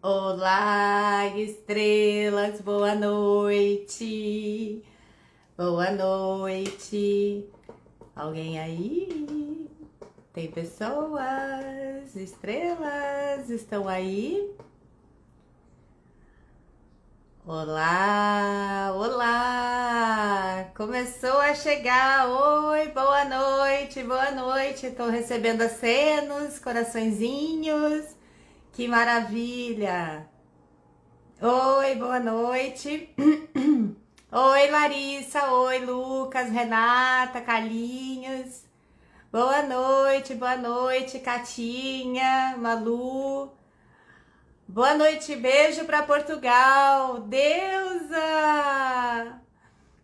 Olá, estrelas, boa noite. Boa noite. Alguém aí? Tem pessoas? Estrelas estão aí? Olá, olá! Começou a chegar. Oi, boa noite, boa noite. Estou recebendo acenos, coraçõezinhos. Que maravilha! Oi, boa noite. Oi, Larissa. Oi, Lucas, Renata, Carlinhos. Boa noite, Catinha, Malu. Boa noite, beijo para Portugal. Deusa!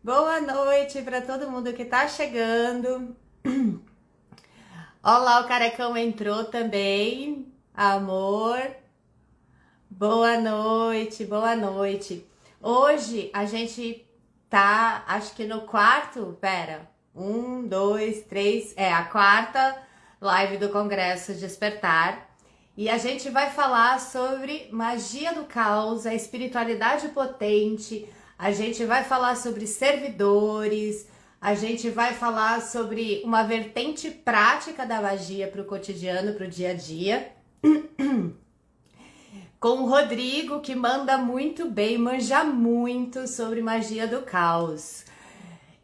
Boa noite para todo mundo que tá chegando. Olá, o Carecão entrou também. Amor. Boa noite, boa noite. Hoje a gente tá, acho que no quarto, pera, um, dois, três, a quarta live do Congresso Despertar. E a gente vai falar sobre magia do caos, a espiritualidade potente, a gente vai falar sobre servidores, a gente vai falar sobre uma vertente prática da magia para o cotidiano, para o dia a dia com o Rodrigo, que manda muito bem, manja muito sobre magia do caos.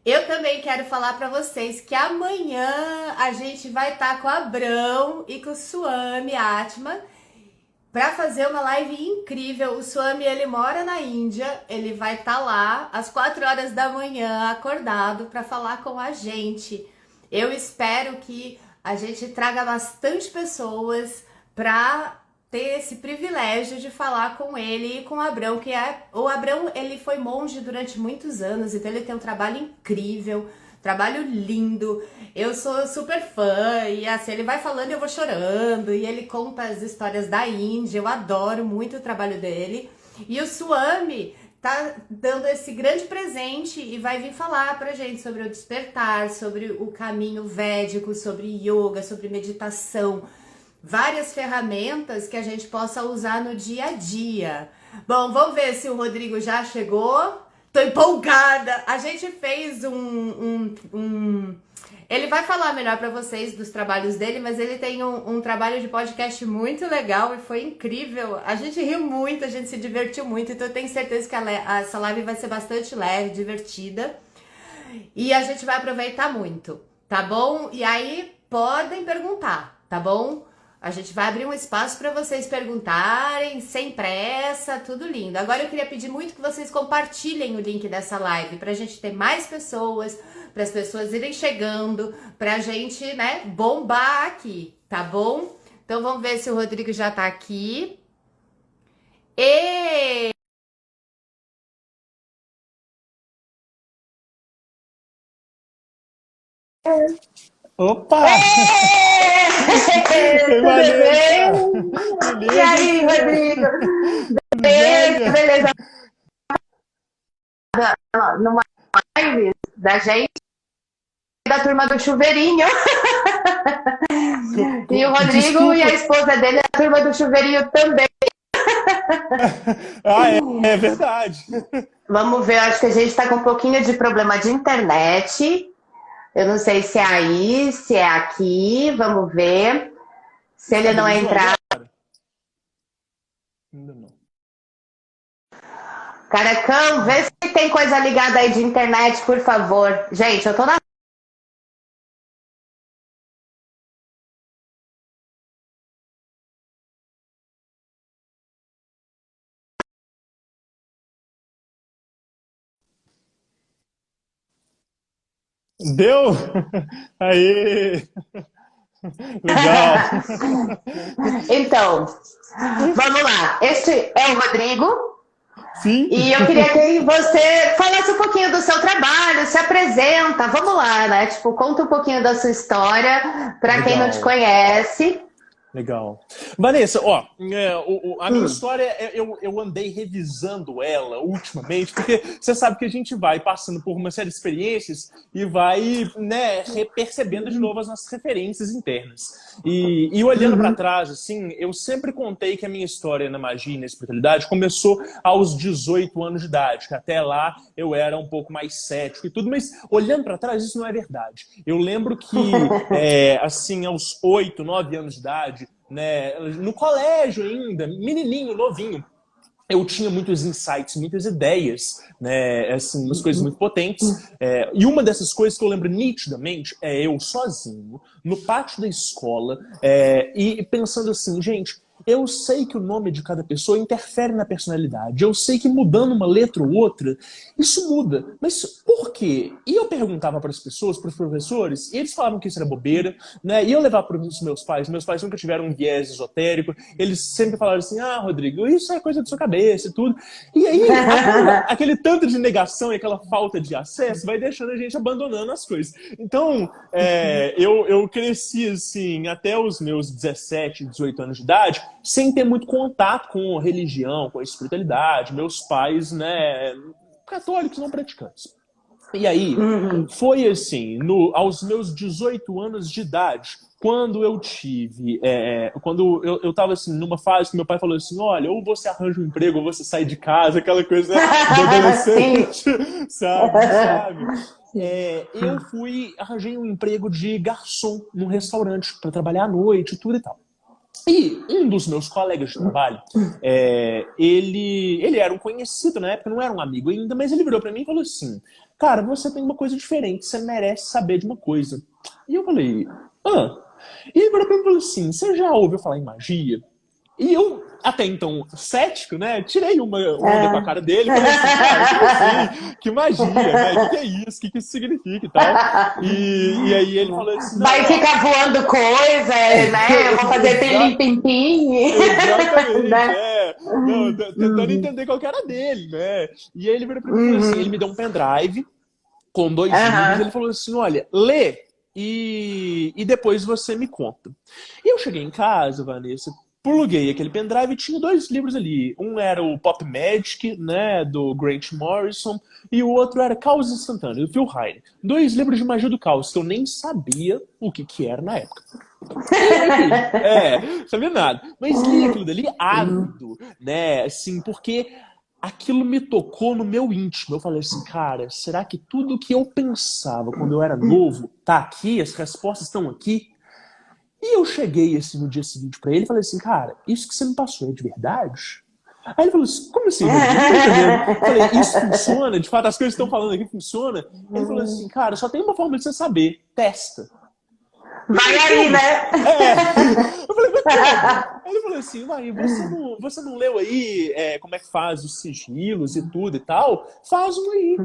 Eu também quero falar para vocês que amanhã a gente vai estar com a Abrão e com o Swami Atman para fazer uma live incrível. O Swami, ele mora na Índia, ele vai estar lá às 4 horas da manhã, acordado, para falar com a gente. Eu espero que a gente traga bastante pessoas para ter esse privilégio de falar com ele e com o Abrão, o Abrão, ele foi monge durante muitos anos, então ele tem um trabalho incrível, trabalho lindo. Eu sou super fã e assim, ele vai falando e eu vou chorando, e ele conta as histórias da Índia. Eu adoro muito o trabalho dele. E o Swami tá dando esse grande presente e vai vir falar pra gente sobre o despertar, sobre o caminho védico, sobre yoga, sobre meditação, várias ferramentas que a gente possa usar no dia a dia. Bom, vamos ver se o Rodrigo já chegou. Tô empolgada! A gente fez Ele vai falar melhor para vocês dos trabalhos dele, mas ele tem um trabalho de podcast muito legal e foi incrível. A gente riu muito, a gente se divertiu muito, então eu tenho certeza que essa live vai ser bastante leve, divertida. E a gente vai aproveitar muito, tá bom? E aí, podem perguntar, tá bom? A gente vai abrir um espaço para vocês perguntarem, sem pressa, tudo lindo. Agora eu queria pedir muito que vocês compartilhem o link dessa live para a gente ter mais pessoas, para as pessoas irem chegando, para a gente, né, bombar aqui, tá bom? Então vamos ver se o Rodrigo já tá aqui. E Opa! Foi Tudo Valesca! bem? E aí, Beleza? Rodrigo? Tudo Beleza, jóia? beleza. Numa live da gente, da turma do chuveirinho. E o Rodrigo e a Desculpa. esposa dele é da turma do chuveirinho também. Ah, é verdade. Vamos ver, acho que a gente está com um pouquinho de problema de internet. Eu não sei se é aí, se é aqui. Vamos ver. Se ele não Estabilizou entrar. agora? Ainda não. Caracão, vê se tem coisa ligada aí de internet, por favor. Gente, eu tô na. Deu? Aí! Legal! Então, vamos lá. Este é o Rodrigo. Sim? E eu queria que você falasse um pouquinho do seu trabalho, se apresenta, vamos lá, né? Tipo, conta um pouquinho da sua história para quem não te Legal. conhece. Legal. Vanessa, ó, a minha história, eu andei revisando ela ultimamente, porque você sabe que a gente vai passando por uma série de experiências e vai, né, percebendo de novo as nossas referências internas. E olhando para trás, assim, eu sempre contei que a minha história na magia e na espiritualidade começou aos 18 anos de idade, que até lá eu era um pouco mais cético e tudo, mas olhando para trás, isso não é verdade. Eu lembro que, assim, aos 8, 9 anos de idade, né, no colégio ainda, menininho, novinho, eu tinha muitos insights, muitas ideias, né, assim, umas coisas muito potentes. E uma dessas coisas que eu lembro nitidamente é eu sozinho, no pátio da escola, e pensando assim, gente, eu sei que o nome de cada pessoa interfere na personalidade. Eu sei que mudando uma letra ou outra, isso muda. Mas por quê? E eu perguntava para as pessoas, para os professores, e eles falavam que isso era bobeira, né? E eu levava para os meus pais. Meus pais nunca tiveram um viés esotérico. Eles sempre falaram assim, ah, Rodrigo, isso é coisa da sua cabeça e tudo. E aí, aquele tanto de negação e aquela falta de acesso vai deixando a gente abandonando as coisas. Então, eu cresci, assim, até os meus 17, 18 anos de idade, sem ter muito contato com religião, com a espiritualidade. Meus pais, né, católicos não praticantes. E aí, foi assim, aos meus 18 anos de idade, quando eu tive, quando eu tava assim, numa fase que meu pai falou assim, olha, ou você arranja um emprego, ou você sai de casa, aquela coisa, né, do adolescente, sabe? Eu arranjei um emprego de garçom num restaurante para trabalhar à noite, tudo e tal. E um dos meus colegas de trabalho, ele era um conhecido na época, não era um amigo ainda, mas ele virou pra mim e falou assim, cara, você tem uma coisa diferente, você merece saber de uma coisa. E eu falei, E ele virou pra mim e falou assim, você já ouviu falar em magia? E eu, até então, cético, né? Tirei uma onda com a cara dele e falei assim, cara, assim, que magia, né? O que é isso? O que isso significa e tal? E aí ele falou assim... Vai ficar voando coisa, né? Eu vou fazer pelim-pim-pim. Exatamente, Não, tentando entender qual que era dele, né? E aí ele virou pra mim e falou assim, ele me deu um pendrive com 2 livros, ele falou assim, olha, lê e depois você me conta. E eu cheguei em casa, Vanessa, pluguei aquele pendrive e tinha 2 livros ali. Um era o Pop Magic, né, do Grant Morrison, e o outro era Caos Instantâneo, do Phil Heine. 2 livros de magia do caos, que eu nem sabia o que era na época. Sabia nada. Mas li aquilo dali ávido, né, assim, porque aquilo me tocou no meu íntimo. Eu falei assim, cara, será que tudo que eu pensava quando eu era novo tá aqui? As respostas estão aqui? E eu cheguei assim no dia seguinte pra ele e falei assim, cara, isso que você me passou é de verdade? Aí ele falou assim, como assim? Eu não tô entendendo. Eu falei, isso funciona? De fato, as coisas que estão falando aqui funciona? Ele falou assim, cara, só tem uma forma de você saber. Testa. Vai aí, né? Eu falei, mas como? Ele falou assim, Maria, você não leu aí como é que faz os sigilos e tudo e tal? Faz um aí.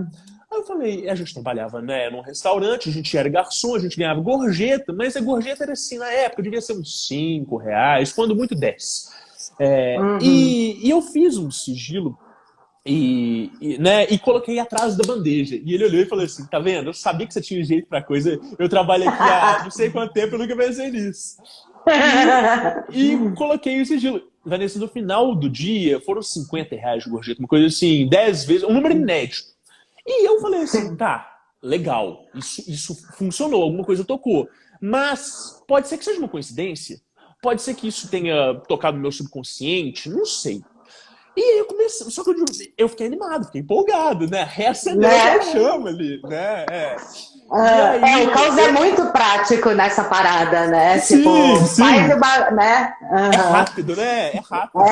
Aí eu falei, a gente trabalhava, né, num restaurante, a gente era garçom, a gente ganhava gorjeta, mas a gorjeta era assim, na época, devia ser uns 5 reais, quando muito 10. E eu fiz um sigilo né, e coloquei atrás da bandeja. E ele olhou e falou assim, tá vendo? Eu sabia que você tinha jeito pra coisa, eu trabalho aqui há não sei quanto tempo, eu nunca pensei nisso. E coloquei o sigilo. Vanessa, no final do dia, foram 50 reais de gorjeta, uma coisa assim, 10 vezes, um número inédito. E eu falei assim, tá, legal, isso funcionou, alguma coisa tocou. Mas pode ser que seja uma coincidência, pode ser que isso tenha tocado no meu subconsciente, não sei. E aí eu comecei, só que eu fiquei animado, fiquei empolgado, né? Reacendeu a chama ali, né? O caos é muito prático nessa parada, né? Sim, tipo, sim. né? É rápido, né? É rápido.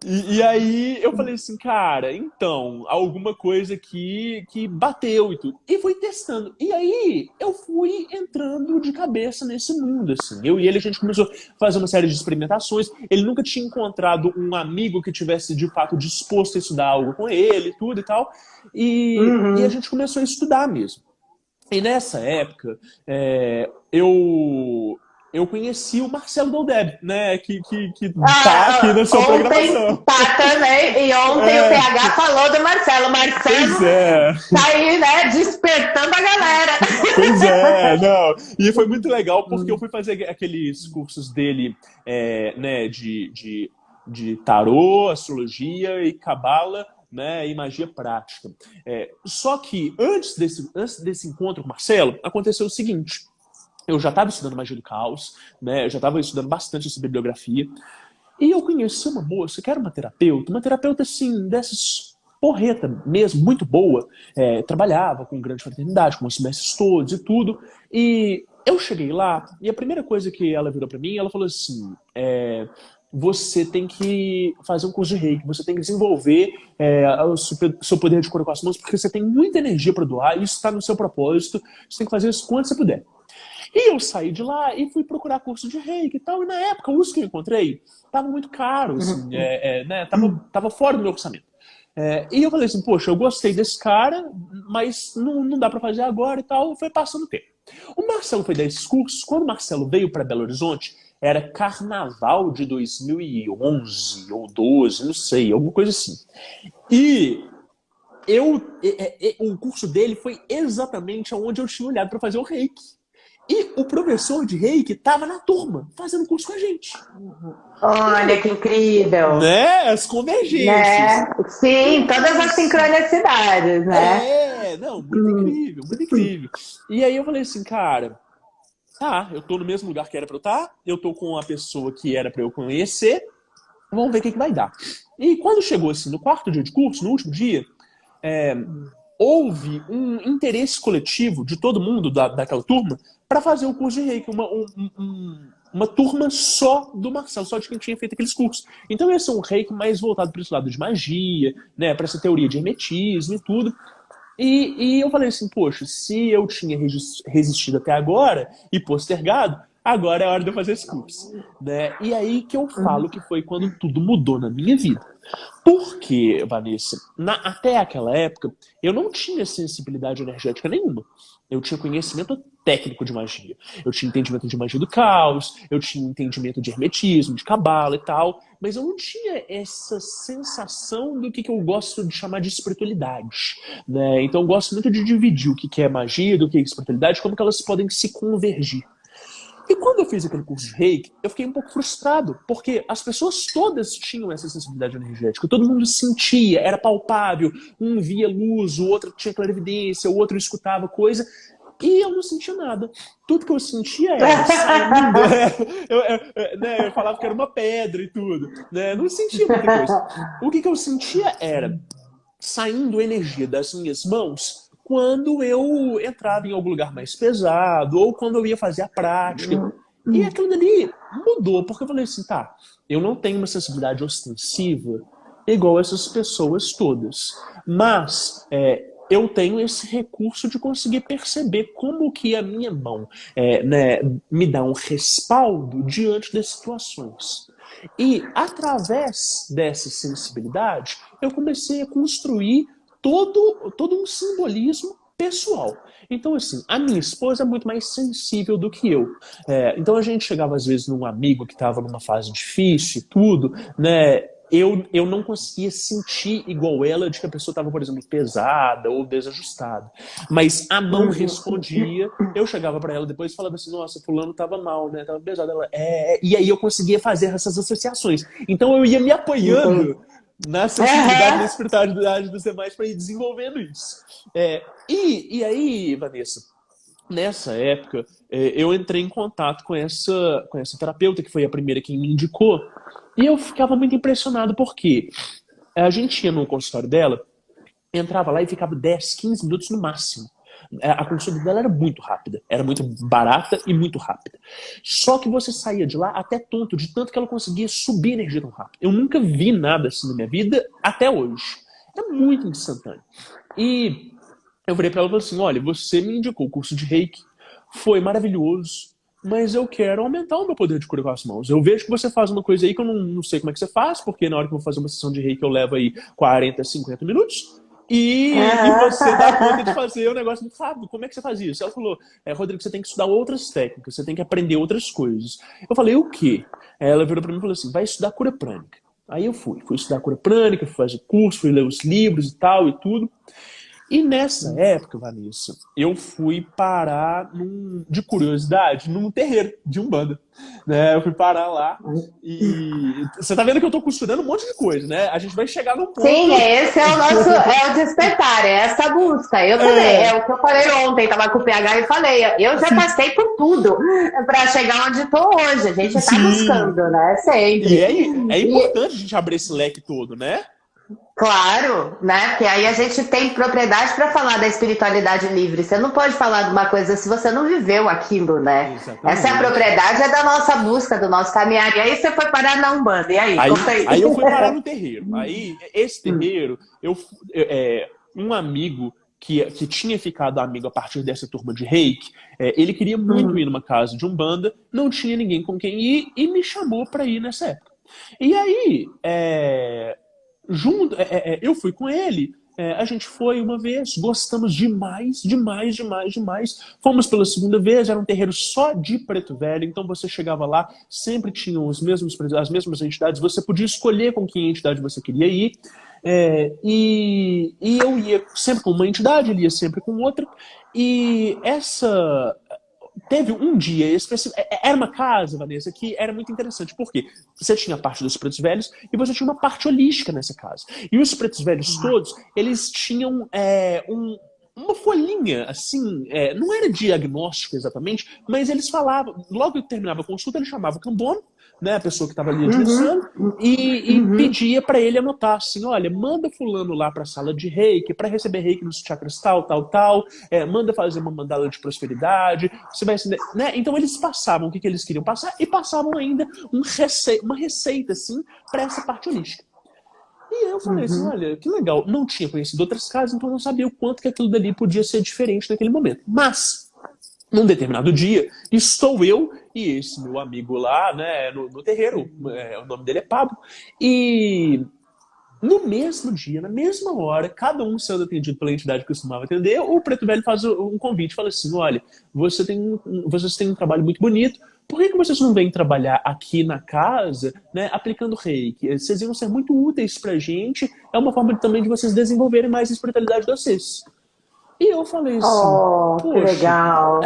E aí eu falei assim, cara, então, alguma coisa que bateu e tudo. E fui testando. E aí eu fui entrando de cabeça nesse mundo, assim. Eu e ele, a gente começou a fazer uma série de experimentações. Ele nunca tinha encontrado um amigo que tivesse, de fato, disposto a estudar algo com ele, tudo e tal. E a gente começou a estudar mesmo. E nessa época, eu eu conheci o Marcelo Doldeb, né? Que tá aqui na sua programação. Tá também, e ontem o PH falou do Marcelo. Marcelo tá aí, né, despertando a galera. Pois é, não. E foi muito legal porque eu fui fazer aqueles cursos dele, né, de tarô, astrologia e cabala, né, e magia prática. Só que antes desse encontro com o Marcelo, aconteceu o seguinte. Eu já estava estudando magia do caos, né, eu já estava estudando bastante essa bibliografia, e eu conheci uma moça que era uma terapeuta assim, dessas porreta mesmo, muito boa, trabalhava com grande fraternidade, com os mestres todos e tudo, e eu cheguei lá, e a primeira coisa que ela virou para mim, ela falou assim, você tem que fazer um curso de reiki, você tem que desenvolver o seu poder de cura com as mãos, porque você tem muita energia para doar, e isso está no seu propósito, você tem que fazer isso quando você puder. E eu saí de lá e fui procurar curso de reiki e tal, e na época os que eu encontrei estavam muito caros, assim, né, tava fora do meu orçamento. E eu falei assim, poxa, eu gostei desse cara, mas não dá para fazer agora e tal, foi passando o tempo. O Marcelo foi dar esses cursos, quando o Marcelo veio para Belo Horizonte, era carnaval de 2011 ou 12, não sei, alguma coisa assim. E o curso dele foi exatamente onde eu tinha olhado para fazer o reiki. E o professor de reiki estava na turma, fazendo curso com a gente. Olha que incrível. Né? As convergências. Né? Sim, todas as sincronicidades, né? Não, muito incrível, muito incrível. E aí eu falei assim, cara, tá, eu tô no mesmo lugar que era pra eu estar, eu tô com a pessoa que era pra eu conhecer, vamos ver o que vai dar. E quando chegou assim, no quarto dia de curso, no último dia, houve um interesse coletivo de todo mundo daquela turma para fazer o curso de reiki, uma turma só do Marcelo, só de quem tinha feito aqueles cursos. Então ia ser um reiki mais voltado para esse lado de magia, né, para essa teoria de hermetismo e tudo. E eu falei assim, poxa, se eu tinha resistido até agora e postergado, agora é a hora de eu fazer esse curso. Né? E aí que eu falo que foi quando tudo mudou na minha vida. Porque, Vanessa, até aquela época, eu não tinha sensibilidade energética nenhuma. Eu tinha conhecimento técnico de magia. Eu tinha entendimento de magia do caos, eu tinha entendimento de hermetismo, de cabala e tal, mas eu não tinha essa sensação do que eu gosto de chamar de espiritualidade. Né? Então eu gosto muito de dividir o que é magia, do que é espiritualidade, como que elas podem se convergir. E quando eu fiz aquele curso de reiki, eu fiquei um pouco frustrado, porque as pessoas todas tinham essa sensibilidade energética, todo mundo sentia, era palpável, um via luz, o outro tinha clarividência, o outro escutava coisa, e eu não sentia nada. Tudo que eu sentia era saindo, eu falava que era uma pedra e tudo, né? Não sentia muita coisa. O que eu sentia era saindo energia das minhas mãos quando eu entrava em algum lugar mais pesado, ou quando eu ia fazer a prática. E aquilo dali mudou, porque eu falei assim, tá, eu não tenho uma sensibilidade ostensiva igual essas pessoas todas, mas eu tenho esse recurso de conseguir perceber como que a minha mão né, me dá um respaldo diante das situações. E através dessa sensibilidade, eu comecei a construir todo um simbolismo pessoal. Então, assim, a minha esposa é muito mais sensível do que eu. Então a gente chegava, às vezes, num amigo que estava numa fase difícil e tudo, né? Eu não conseguia sentir igual ela de que a pessoa estava, por exemplo, pesada ou desajustada. Mas a mão respondia, eu chegava para ela depois e falava assim, nossa, fulano estava mal, né? Tava pesado. Ela, E aí eu conseguia fazer essas associações. Então eu ia me apoiando na sensibilidade e na espiritualidade dos demais para ir desenvolvendo isso. E aí, Vanessa, nessa época, eu entrei em contato com essa terapeuta, que foi a primeira que me indicou, e eu ficava muito impressionado, porque a gente ia no consultório dela, entrava lá e ficava 10, 15 minutos no máximo. A consulta dela era muito rápida, era muito barata e muito rápida. Só que você saía de lá até tonto, de tanto que ela conseguia subir energia tão rápido. Eu nunca vi nada assim na minha vida até hoje. Era muito instantâneo. E eu virei pra ela e falei assim, olha, você me indicou o curso de reiki, foi maravilhoso, mas eu quero aumentar o meu poder de cura com as mãos. Eu vejo que você faz uma coisa aí que eu não sei como é que você faz, porque na hora que eu vou fazer uma sessão de reiki eu levo aí 40, 50 minutos. e você dá conta de fazer o negócio muito rápido. Como é que você faz isso? Ela falou, Rodrigo, você tem que estudar outras técnicas, você tem que aprender outras coisas. Eu falei, o quê? Ela virou pra mim e falou assim, vai estudar cura prânica. Aí eu fui estudar cura prânica, fui fazer curso, fui ler os livros e tal e tudo. E nessa época, Vanessa, eu fui parar, de curiosidade, num terreiro de Umbanda. Né? Eu fui parar lá e você tá vendo que eu tô costurando um monte de coisa, né? A gente vai chegar num ponto... Sim, esse é o nosso, é o despertar, é essa busca. Eu também, é o que eu falei ontem, tava com o PH e falei, eu já passei por tudo pra chegar onde tô hoje. A gente tá buscando, né? Sempre. E é importante a gente abrir esse leque todo, né? Claro, né? Porque aí a gente tem propriedade para falar da espiritualidade livre. Você não pode falar de uma coisa se você não viveu aquilo, né? Exatamente. Essa é a propriedade, é da nossa busca, do nosso caminhar. E aí você foi parar na Umbanda. E aí? Aí eu fui parar no terreiro. Aí, esse terreiro, um amigo que tinha ficado amigo a partir dessa turma de reiki, ele queria muito ir numa casa de Umbanda, não tinha ninguém com quem ir e me chamou para ir nessa época. E aí, eu fui com ele, a gente foi uma vez, gostamos demais. Fomos pela segunda vez, era um terreiro só de preto velho, então você chegava lá, sempre tinham as mesmas entidades, você podia escolher com que entidade você queria ir, e eu ia sempre com uma entidade, ele ia sempre com outra, e teve um dia específico. Era uma casa, Vanessa, que era muito interessante, porque você tinha a parte dos pretos velhos e você tinha uma parte holística nessa casa. E os pretos velhos todos, eles tinham uma folhinha, assim, não era diagnóstico exatamente, mas eles falavam, logo que terminava a consulta, ele chamava o cambono, né, a pessoa que estava ali administrando, e pedia para ele anotar assim, olha, manda fulano lá para a sala de reiki, para receber reiki nos chakras tal, manda fazer uma mandala de prosperidade, você vai acender, né? Então eles passavam o que eles queriam passar e passavam ainda uma receita assim para essa parte holística. E eu falei assim, olha, que legal, não tinha conhecido outras casas, então eu não sabia o quanto que aquilo dali podia ser diferente naquele momento. Mas num determinado dia, estou eu e esse meu amigo lá, né, no terreiro, o nome dele é Pablo, e no mesmo dia, na mesma hora, cada um sendo atendido pela entidade que costumava atender, o Preto Velho faz um convite, fala assim, olha, vocês têm um trabalho muito bonito, por que vocês não vêm trabalhar aqui na casa, né, aplicando reiki? Vocês iam ser muito úteis pra gente, é uma forma também de vocês desenvolverem mais a espiritualidade de vocês. E eu falei assim, que legal.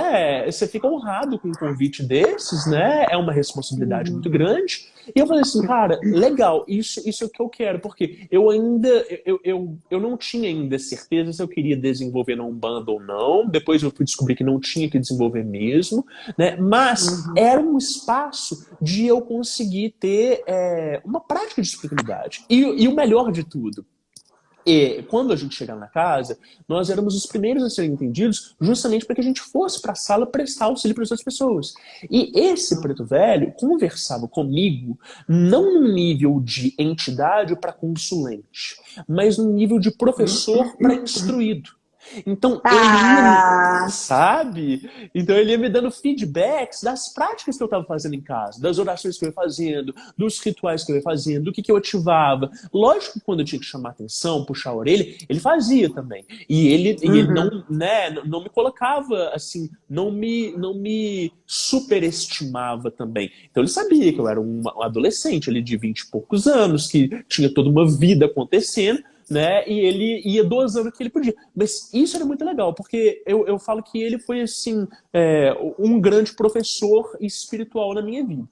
Você fica honrado com um convite desses, né? É uma responsabilidade muito grande. E eu falei assim, cara, legal, isso é o que eu quero, porque eu não tinha ainda certeza se eu queria desenvolver na Umbanda ou não. Depois eu fui descobrir que não tinha que desenvolver mesmo, né? Mas era um espaço de eu conseguir ter uma prática de espiritualidade. E o melhor de tudo, quando a gente chegava na casa, nós éramos os primeiros a serem entendidos justamente para que a gente fosse para a sala prestar auxílio para as outras pessoas. E esse preto velho conversava comigo não num nível de entidade para consulente, mas num nível de professor para instruído. Então, ele ia, sabe? Então ele ia me dando feedbacks das práticas que eu estava fazendo em casa, das orações que eu ia fazendo, dos rituais que eu ia fazendo, do que eu ativava. Lógico que quando eu tinha que chamar atenção, puxar a orelha, ele fazia também. E ele não me colocava assim, não me superestimava também. Então ele sabia que eu era um adolescente ali de 20 e poucos anos, que tinha toda uma vida acontecendo, né? E ele ia dosando o que ele podia. Mas isso era muito legal, porque eu falo que ele foi assim, um grande professor espiritual na minha vida.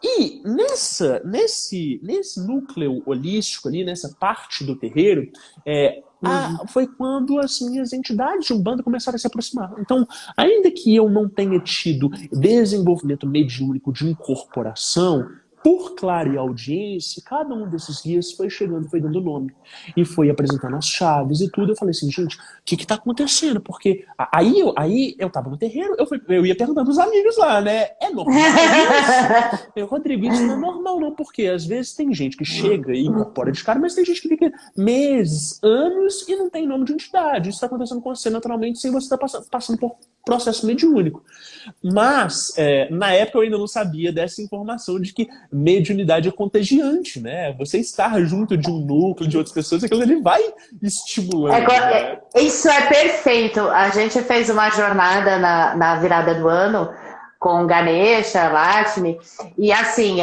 E nesse núcleo holístico ali, nessa parte do terreiro, foi quando as minhas entidades de Umbanda começaram a se aproximar. Então, ainda que eu não tenha tido desenvolvimento mediúnico de incorporação, por clareaudiência, cada um desses guias foi chegando, foi dando nome. E foi apresentando as chaves e tudo. Eu falei assim, gente, o que está acontecendo? Porque aí eu tava no terreiro, eu ia perguntando pros amigos lá, né? É normal isso? Rodrigo, isso não é normal não, porque às vezes tem gente que chega e incorpora de cara, mas tem gente que fica meses, anos e não tem nome de entidade. Isso está acontecendo com você naturalmente sem você estar passando processo mediúnico. Mas, na época eu ainda não sabia dessa informação de que mediunidade é contagiante, né? Você estar junto de um núcleo, de outras pessoas, aquilo ali vai estimulando. Né? Isso é perfeito. A gente fez uma jornada na virada do ano com Ganesha, Lakshmi, e assim,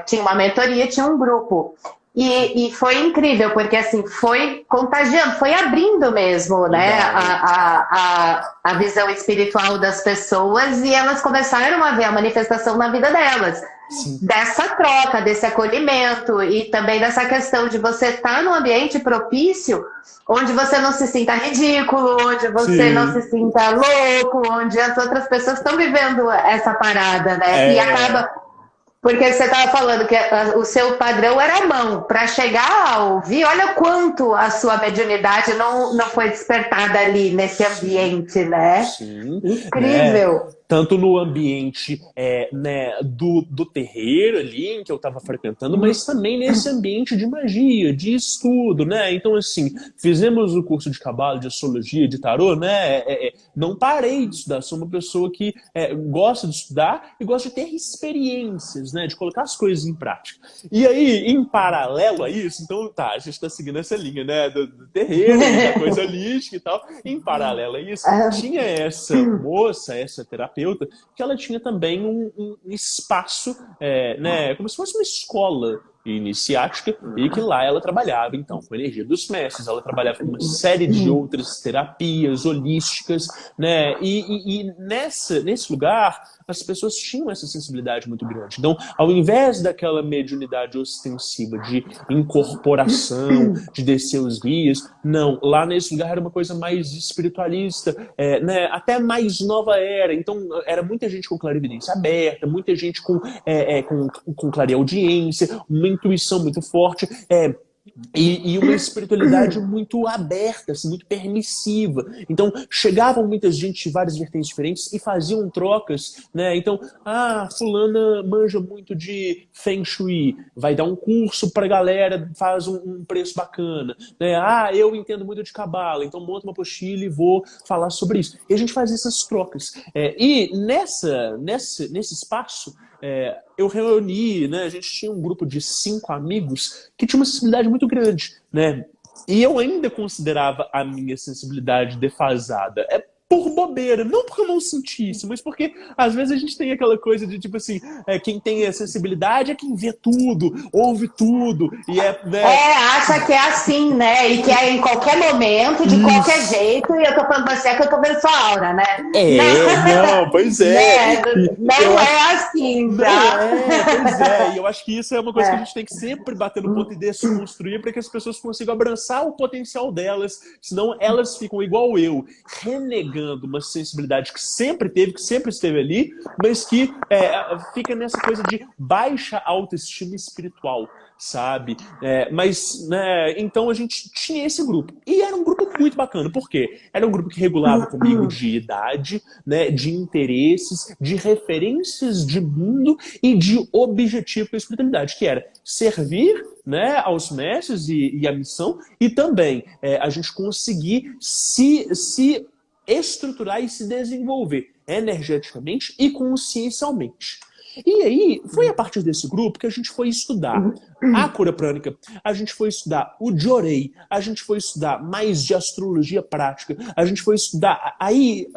tinha uma mentoria, tinha um grupo. E foi incrível, porque assim, foi contagiando, foi abrindo mesmo, né, a visão espiritual das pessoas, e elas começaram a ver a manifestação na vida delas. Sim. Dessa troca, desse acolhimento, e também dessa questão de você estar num ambiente propício, onde você não se sinta ridículo, onde você não se sinta louco, onde as outras pessoas estão vivendo essa parada, né, e acaba... Porque você estava falando que o seu padrão era a mão. Para chegar a ouvir, olha quanto a sua mediunidade não foi despertada ali nesse ambiente, né? Sim. Incrível. Tanto no ambiente né, do terreiro ali, em que eu estava frequentando, mas também nesse ambiente de magia, de estudo, né? Então, assim, fizemos o curso de cabala, de astrologia, de tarô, né? Não parei de estudar, sou uma pessoa que gosta de estudar e gosta de ter experiências, né? De colocar as coisas em prática. E aí, em paralelo a isso, então, a gente está seguindo essa linha, né? Do terreiro, da coisa holística e tal. Em paralelo a isso, tinha essa moça, essa terapeuta, que ela tinha também um espaço, né, como se fosse uma escola iniciática, e que lá ela trabalhava, então, com a energia dos mestres, ela trabalhava com uma série de outras terapias holísticas, né, e nesse lugar, as pessoas tinham essa sensibilidade muito grande. Então, ao invés daquela mediunidade ostensiva de incorporação, de descer os guias, não, lá nesse lugar era uma coisa mais espiritualista, né, até mais nova era, então era muita gente com clarividência aberta, muita gente com clareaudiência, uma intuição muito forte, e uma espiritualidade muito aberta, assim, muito permissiva. Então, chegavam muita gente de várias vertentes diferentes e faziam trocas, né? Então, fulana manja muito de Feng Shui, vai dar um curso pra galera, faz um preço bacana, né? Eu entendo muito de cabala, então monta uma apostila e vou falar sobre isso. E a gente faz essas trocas. E nesse espaço, eu reuni, né, a gente tinha um grupo de 5 amigos que tinha uma sensibilidade muito grande, né? E eu ainda considerava a minha sensibilidade defasada. Por bobeira, não porque eu não sentisse, mas porque às vezes a gente tem aquela coisa de tipo assim, quem tem a sensibilidade é quem vê tudo, ouve tudo, e né? Acha que é assim, né? E que é em qualquer momento, de qualquer jeito, e eu tô falando pra você que eu tô vendo sua aura, né? Não, pois é. Não é assim, tá? Pois é, e eu acho que isso é uma coisa que a gente tem que sempre bater no ponto e desconstruir para que as pessoas consigam abraçar o potencial delas, senão elas ficam igual eu, renegando uma sensibilidade que sempre teve, que sempre esteve ali, mas que fica nessa coisa de baixa autoestima espiritual, sabe? Mas, né, então a gente tinha esse grupo. E era um grupo muito bacana. Por quê? Era um grupo que regulava comigo de idade, né, de interesses, de referências de mundo e de objetivo com a espiritualidade, que era servir, né, aos mestres e a missão, e também a gente conseguir se estruturar e se desenvolver energeticamente e consciencialmente. E aí, foi a partir desse grupo que a gente foi estudar a cura prânica, a gente foi estudar o Jorei, a gente foi estudar mais de astrologia prática, a gente foi estudar... Aí,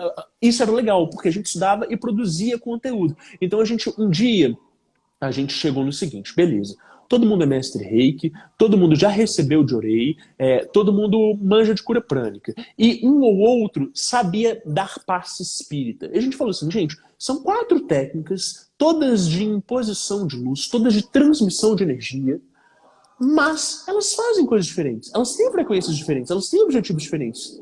isso era legal, porque a gente estudava e produzia conteúdo. Então, um dia, a gente chegou no seguinte, beleza, todo mundo é mestre reiki, todo mundo já recebeu o Jorei, todo mundo manja de cura prânica. E um ou outro sabia dar passe espírita. E a gente falou assim, gente, são 4 técnicas, todas de imposição de luz, todas de transmissão de energia, mas elas fazem coisas diferentes, elas têm frequências diferentes, elas têm objetivos diferentes.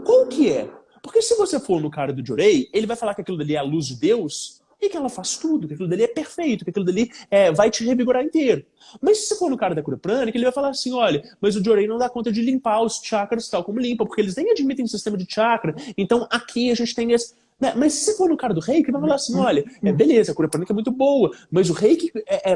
Qual que é? Porque se você for no cara do Jorei, ele vai falar que aquilo dali é a luz de Deus, e que ela faz tudo, que aquilo dali é perfeito, que aquilo dali vai te revigorar inteiro. Mas se você for no cara da cura prânica, ele vai falar assim, olha, mas o Jorei não dá conta de limpar os chakras tal como limpa, porque eles nem admitem sistema de chakra, então aqui a gente tem esse... Mas se você for no cara do reiki, ele vai falar assim, olha, beleza, a cura prânica é muito boa, mas o reiki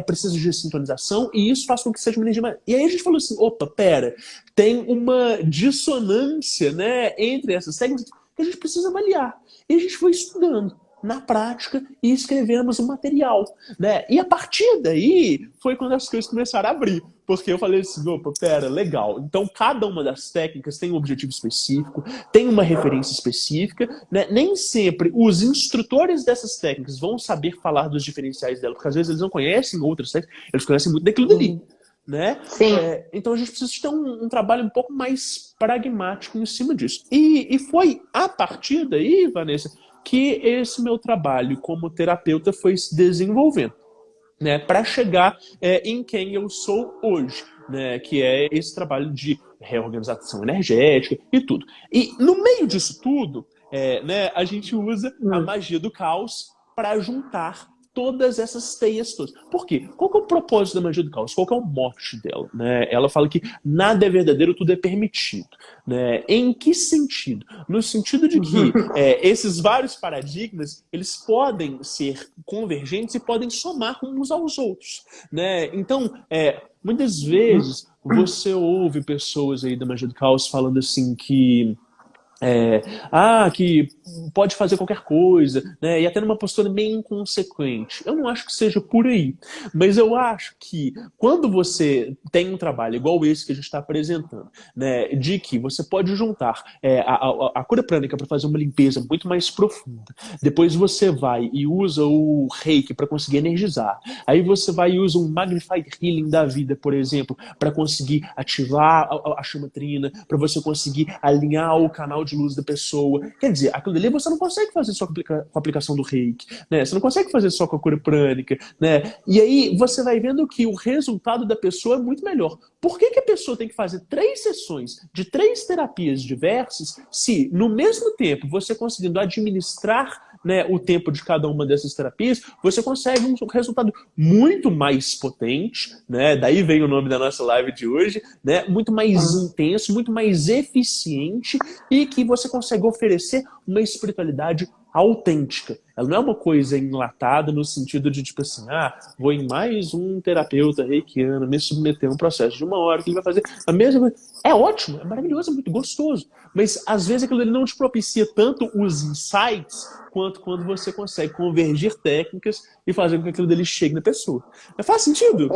precisa de sintonização e isso faz com que seja uma energia mais... E aí a gente falou assim, opa, pera, tem uma dissonância, né, entre essas técnicas que a gente precisa avaliar. E a gente foi estudando na prática e escrevemos um material, né? E a partir daí foi quando as coisas começaram a abrir, porque eu falei assim, opa, pera, legal. Então cada uma das técnicas tem um objetivo específico, tem uma referência específica, né? Nem sempre os instrutores dessas técnicas vão saber falar dos diferenciais dela, porque às vezes eles não conhecem outras técnicas, eles conhecem muito daquilo dali. Né? Sim. Então a gente precisa ter um trabalho um pouco mais pragmático em cima disso. E foi a partir daí, Vanessa, que esse meu trabalho como terapeuta foi se desenvolvendo, né, para chegar em quem eu sou hoje, né, que é esse trabalho de reorganização energética e tudo. E no meio disso tudo, né, a gente usa a magia do caos para juntar todas essas teias todas. Por quê? Qual que é o propósito da magia do caos? Qual que é o mote dela? Né? Ela fala que nada é verdadeiro, tudo é permitido. Né? Em que sentido? No sentido de que esses vários paradigmas, eles podem ser convergentes e podem somar uns aos outros. Né? Então, muitas vezes você ouve pessoas aí da magia do caos falando assim que que pode fazer qualquer coisa, né? E até numa postura meio inconsequente. Eu não acho que seja por aí, mas eu acho que quando você tem um trabalho igual esse que a gente está apresentando, né, de que você pode juntar a cura prânica para fazer uma limpeza muito mais profunda, depois você vai e usa o reiki para conseguir energizar, aí você vai e usa um Magnified Healing da vida, por exemplo, para conseguir ativar a chama trina, para você conseguir alinhar o canal de luz da pessoa. Quer dizer, aquilo dali você não consegue fazer só com a aplicação do reiki, né? Você não consegue fazer só com a cura prânica, né? E aí você vai vendo que o resultado da pessoa é muito melhor. Por que a pessoa tem que fazer 3 sessões de 3 terapias diversas se, no mesmo tempo, você conseguindo administrar, né, o tempo de cada uma dessas terapias, você consegue um resultado muito mais potente, né? Daí vem o nome da nossa live de hoje, né? Muito mais intenso, muito mais eficiente e que você consegue oferecer uma espiritualidade autêntica. Ela não é uma coisa enlatada no sentido de, tipo assim, vou em mais um terapeuta reikiano me submeter a um processo de 1 hora que ele vai fazer a mesma coisa. É ótimo, é maravilhoso, é muito gostoso. Mas, às vezes, aquilo ele não te propicia tanto os insights quanto quando você consegue convergir técnicas e fazer com que aquilo dele chegue na pessoa. Mas faz sentido?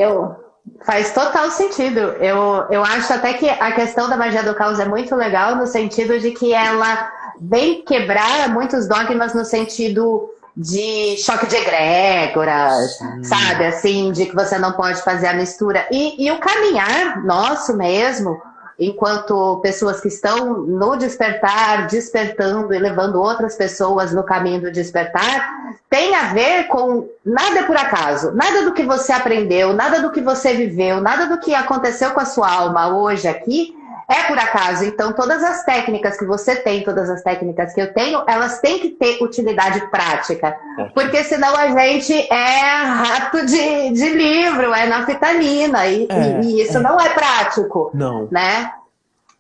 Faz total sentido. Eu acho até que a questão da magia do caos é muito legal no sentido de que ela vem quebrar muitos dogmas no sentido de choque de egrégoras, sabe? Assim, de que você não pode fazer a mistura. E o caminhar nosso mesmo, enquanto pessoas que estão no despertar, despertando e levando outras pessoas no caminho do despertar, tem a ver com nada é por acaso, nada do que você aprendeu, nada do que você viveu, nada do que aconteceu com a sua alma hoje aqui é por acaso. Então todas as técnicas que você tem, todas as técnicas que eu tenho, elas têm que ter utilidade prática, porque senão a gente é rato de livro, é naftalina e isso não é prático, não, né?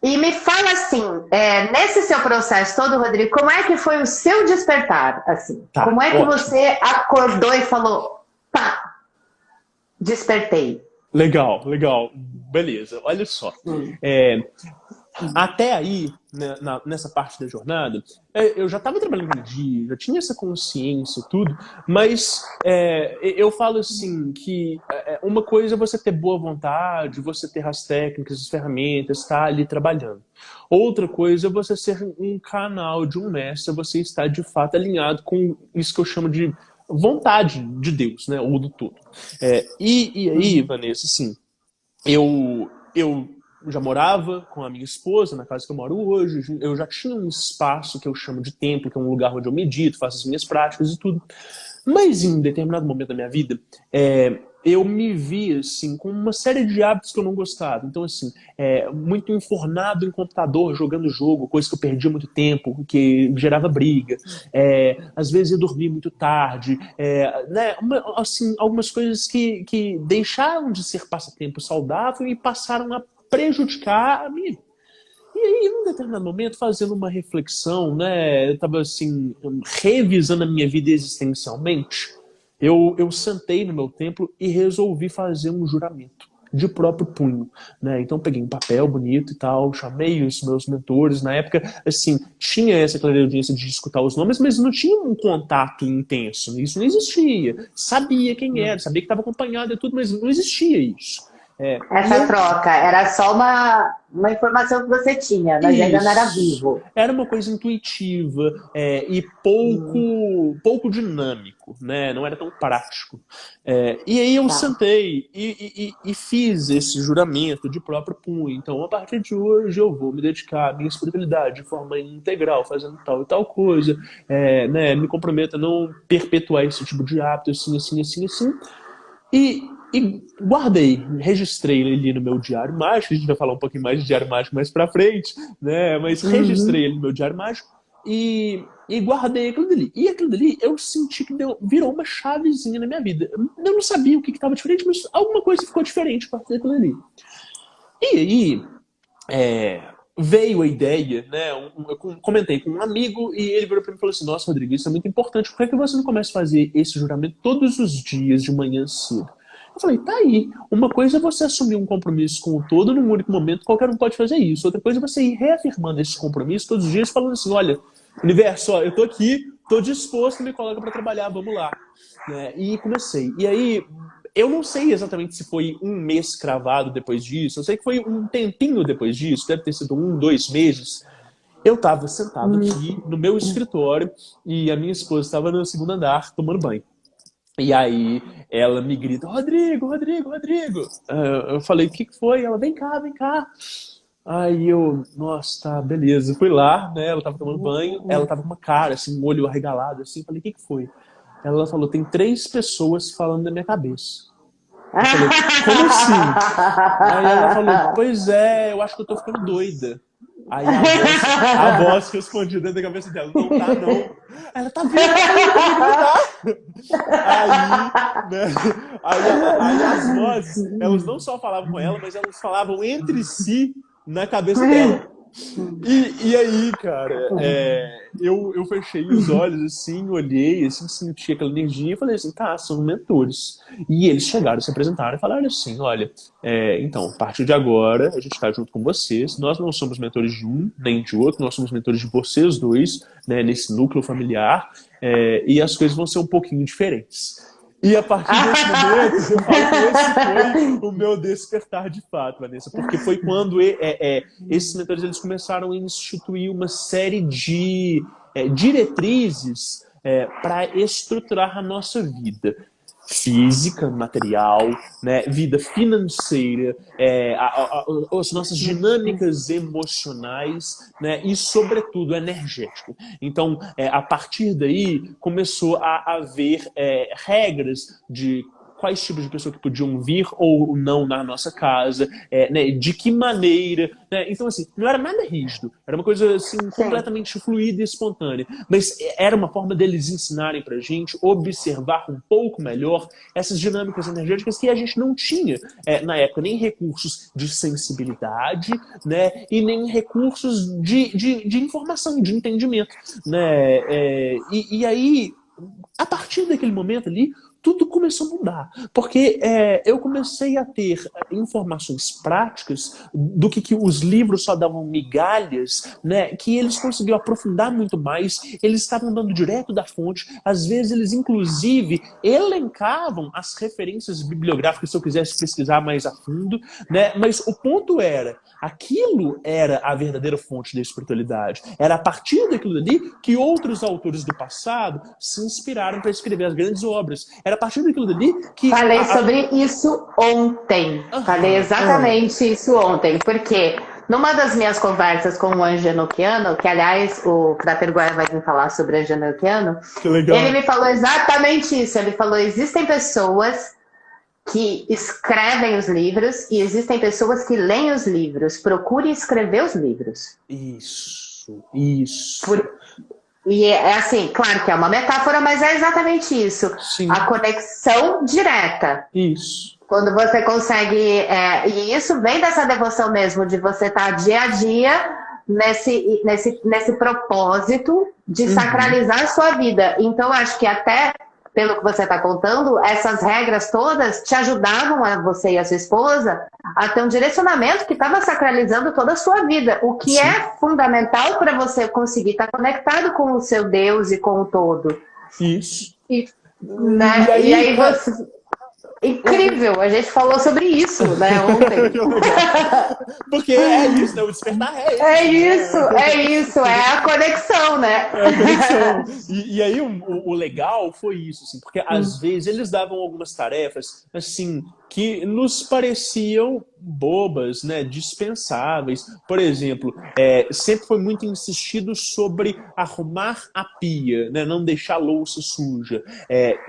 E me fala assim, nesse seu processo todo, Rodrigo, como é que foi o seu despertar? Assim? Como é que você acordou e falou, pá, despertei? Legal. Beleza, olha só. Até aí, né, nessa parte da jornada, eu já estava trabalhando no dia, já tinha essa consciência e tudo, mas eu falo assim que uma coisa é você ter boa vontade, você ter as técnicas, as ferramentas, estar ali trabalhando. Outra coisa é você ser um canal de um mestre, você estar de fato alinhado com isso que eu chamo de vontade de Deus, né, ou do todo. E aí, Vanessa, assim, eu já morava com a minha esposa na casa que eu moro hoje, eu já tinha um espaço que eu chamo de templo, que é um lugar onde eu medito, faço as minhas práticas e tudo. Mas em um determinado momento da minha vida, eu me vi assim, com uma série de hábitos que eu não gostava. Então, assim, muito enfornado em computador, jogando jogo, coisa que eu perdia muito tempo, que gerava briga. Às vezes eu dormia muito tarde. Né, assim, algumas coisas que deixaram de ser passatempo saudável e passaram a prejudicar a minha vida. E aí, num determinado momento, fazendo uma reflexão, né, eu estava assim, revisando a minha vida existencialmente, eu sentei no meu templo e resolvi fazer um juramento de próprio punho, né? Então peguei um papel bonito e tal, chamei os meus mentores. Na época, assim, tinha essa clareaudiência de escutar os nomes, mas não tinha um contato intenso. Isso não existia. Sabia quem era, sabia que estava acompanhado e tudo, mas não existia isso. Essa troca era só uma informação que você tinha, mas ainda não era vivo. Era uma coisa intuitiva e pouco dinâmico, né? Não era tão prático. E aí eu sentei e fiz esse juramento de próprio punho. Então, a partir de hoje, eu vou me dedicar à minha espiritualidade de forma integral, fazendo tal e tal coisa. Né? Me comprometo a não perpetuar esse tipo de hábito, assim. E guardei, registrei ele no meu diário mágico. A gente vai falar um pouquinho mais de diário mágico mais pra frente, né? Mas registrei ele no meu diário mágico e guardei aquilo dali. E aquilo dali eu senti que virou uma chavezinha na minha vida. Eu não sabia o que estava diferente, mas alguma coisa ficou diferente a partir daquilo dali. E aí veio a ideia, né? Eu comentei com um amigo e ele virou para mim e falou assim: nossa, Rodrigo, isso é muito importante. Por que você não começa a fazer esse juramento todos os dias de manhã cedo? Eu falei, tá aí. Uma coisa é você assumir um compromisso com o todo num único momento, qualquer um pode fazer isso. Outra coisa é você ir reafirmando esse compromisso todos os dias, falando assim, olha, universo, eu tô aqui, tô disposto, me coloca para trabalhar, vamos lá. E comecei. E aí, eu não sei exatamente se foi um mês cravado depois disso, eu sei que foi um tempinho depois disso, deve ter sido 1, 2 meses. Eu estava sentado aqui no meu escritório e a minha esposa estava no segundo andar tomando banho. E aí ela me grita, Rodrigo. Eu falei, o que foi? Ela, vem cá. Aí eu, nossa, tá, beleza. Fui lá, né? Ela tava tomando banho, ela tava com uma cara, assim, um olho arregalado, assim. Falei, o que foi? Ela falou, tem 3 pessoas falando na minha cabeça. Eu falei, como assim? Aí ela falou, pois é, eu acho que eu tô ficando doida. Aí a voz respondia dentro da cabeça dela, não tá não. Ela tá vendo, aí as vozes, elas não só falavam com ela, mas elas falavam entre si na cabeça dela. E aí, cara, eu fechei os olhos, assim, olhei, assim, senti aquela energia e falei assim, tá, são mentores. E eles chegaram, se apresentaram e falaram assim, olha, então, a partir de agora, a gente tá junto com vocês, nós não somos mentores de um, nem de outro, nós somos mentores de vocês dois, né, nesse núcleo familiar, e as coisas vão ser um pouquinho diferentes. E a partir desse momento, eu falo que esse foi o meu despertar de fato, Vanessa, porque foi quando esses mentores eles começaram a instituir uma série de diretrizes para estruturar a nossa vida física, material, né, vida financeira, as nossas dinâmicas emocionais, né, e, sobretudo, energético. Então, a partir daí, começou a haver regras de quais tipos de pessoas que podiam vir ou não na nossa casa, né, de que maneira, né? Então, assim, não era nada rígido, era uma coisa assim, completamente fluida e espontânea, mas era uma forma deles ensinarem pra gente observar um pouco melhor essas dinâmicas energéticas que a gente não tinha na época, nem recursos de sensibilidade, né, e nem recursos de informação, de entendimento, né? E aí, a partir daquele momento ali, tudo começou a mudar, porque eu comecei a ter informações práticas do que os livros só davam migalhas, né, que eles conseguiam aprofundar muito mais, eles estavam dando direto da fonte, às vezes eles inclusive elencavam as referências bibliográficas se eu quisesse pesquisar mais a fundo, né, mas o ponto era, aquilo era a verdadeira fonte da espiritualidade, era a partir daquilo ali que outros autores do passado se inspiraram para escrever as grandes obras, era a partir daquilo dali que... Falei sobre isso ontem. Falei exatamente isso ontem. Porque numa das minhas conversas com o Anjo Enochiano, que aliás o Crater Goya vai vir falar sobre Anjo Enochiano, ele me falou exatamente isso. Ele falou, existem pessoas que escrevem os livros e existem pessoas que leem os livros. Procure escrever os livros. Isso. E é assim, claro que é uma metáfora, mas é exatamente isso. Sim. A conexão direta. Isso. Quando você consegue... e isso vem dessa devoção mesmo, de você estar dia a dia nesse propósito de sacralizar a sua vida. Então, acho que até pelo que você está contando, essas regras todas te ajudavam a você e a sua esposa a ter um direcionamento que estava sacralizando toda a sua vida, o que é fundamental para você conseguir estar conectado com o seu Deus e com o todo. Isso. Né? E aí você... Incrível, a gente falou sobre isso, né, ontem. Porque é isso, né? O despertar é isso, é a conexão, né? É a conexão. E aí o legal foi isso, assim, porque às vezes eles davam algumas tarefas, assim, que nos pareciam bobas, né, dispensáveis. Por exemplo, sempre foi muito insistido sobre arrumar a pia, né, não deixar a louça suja.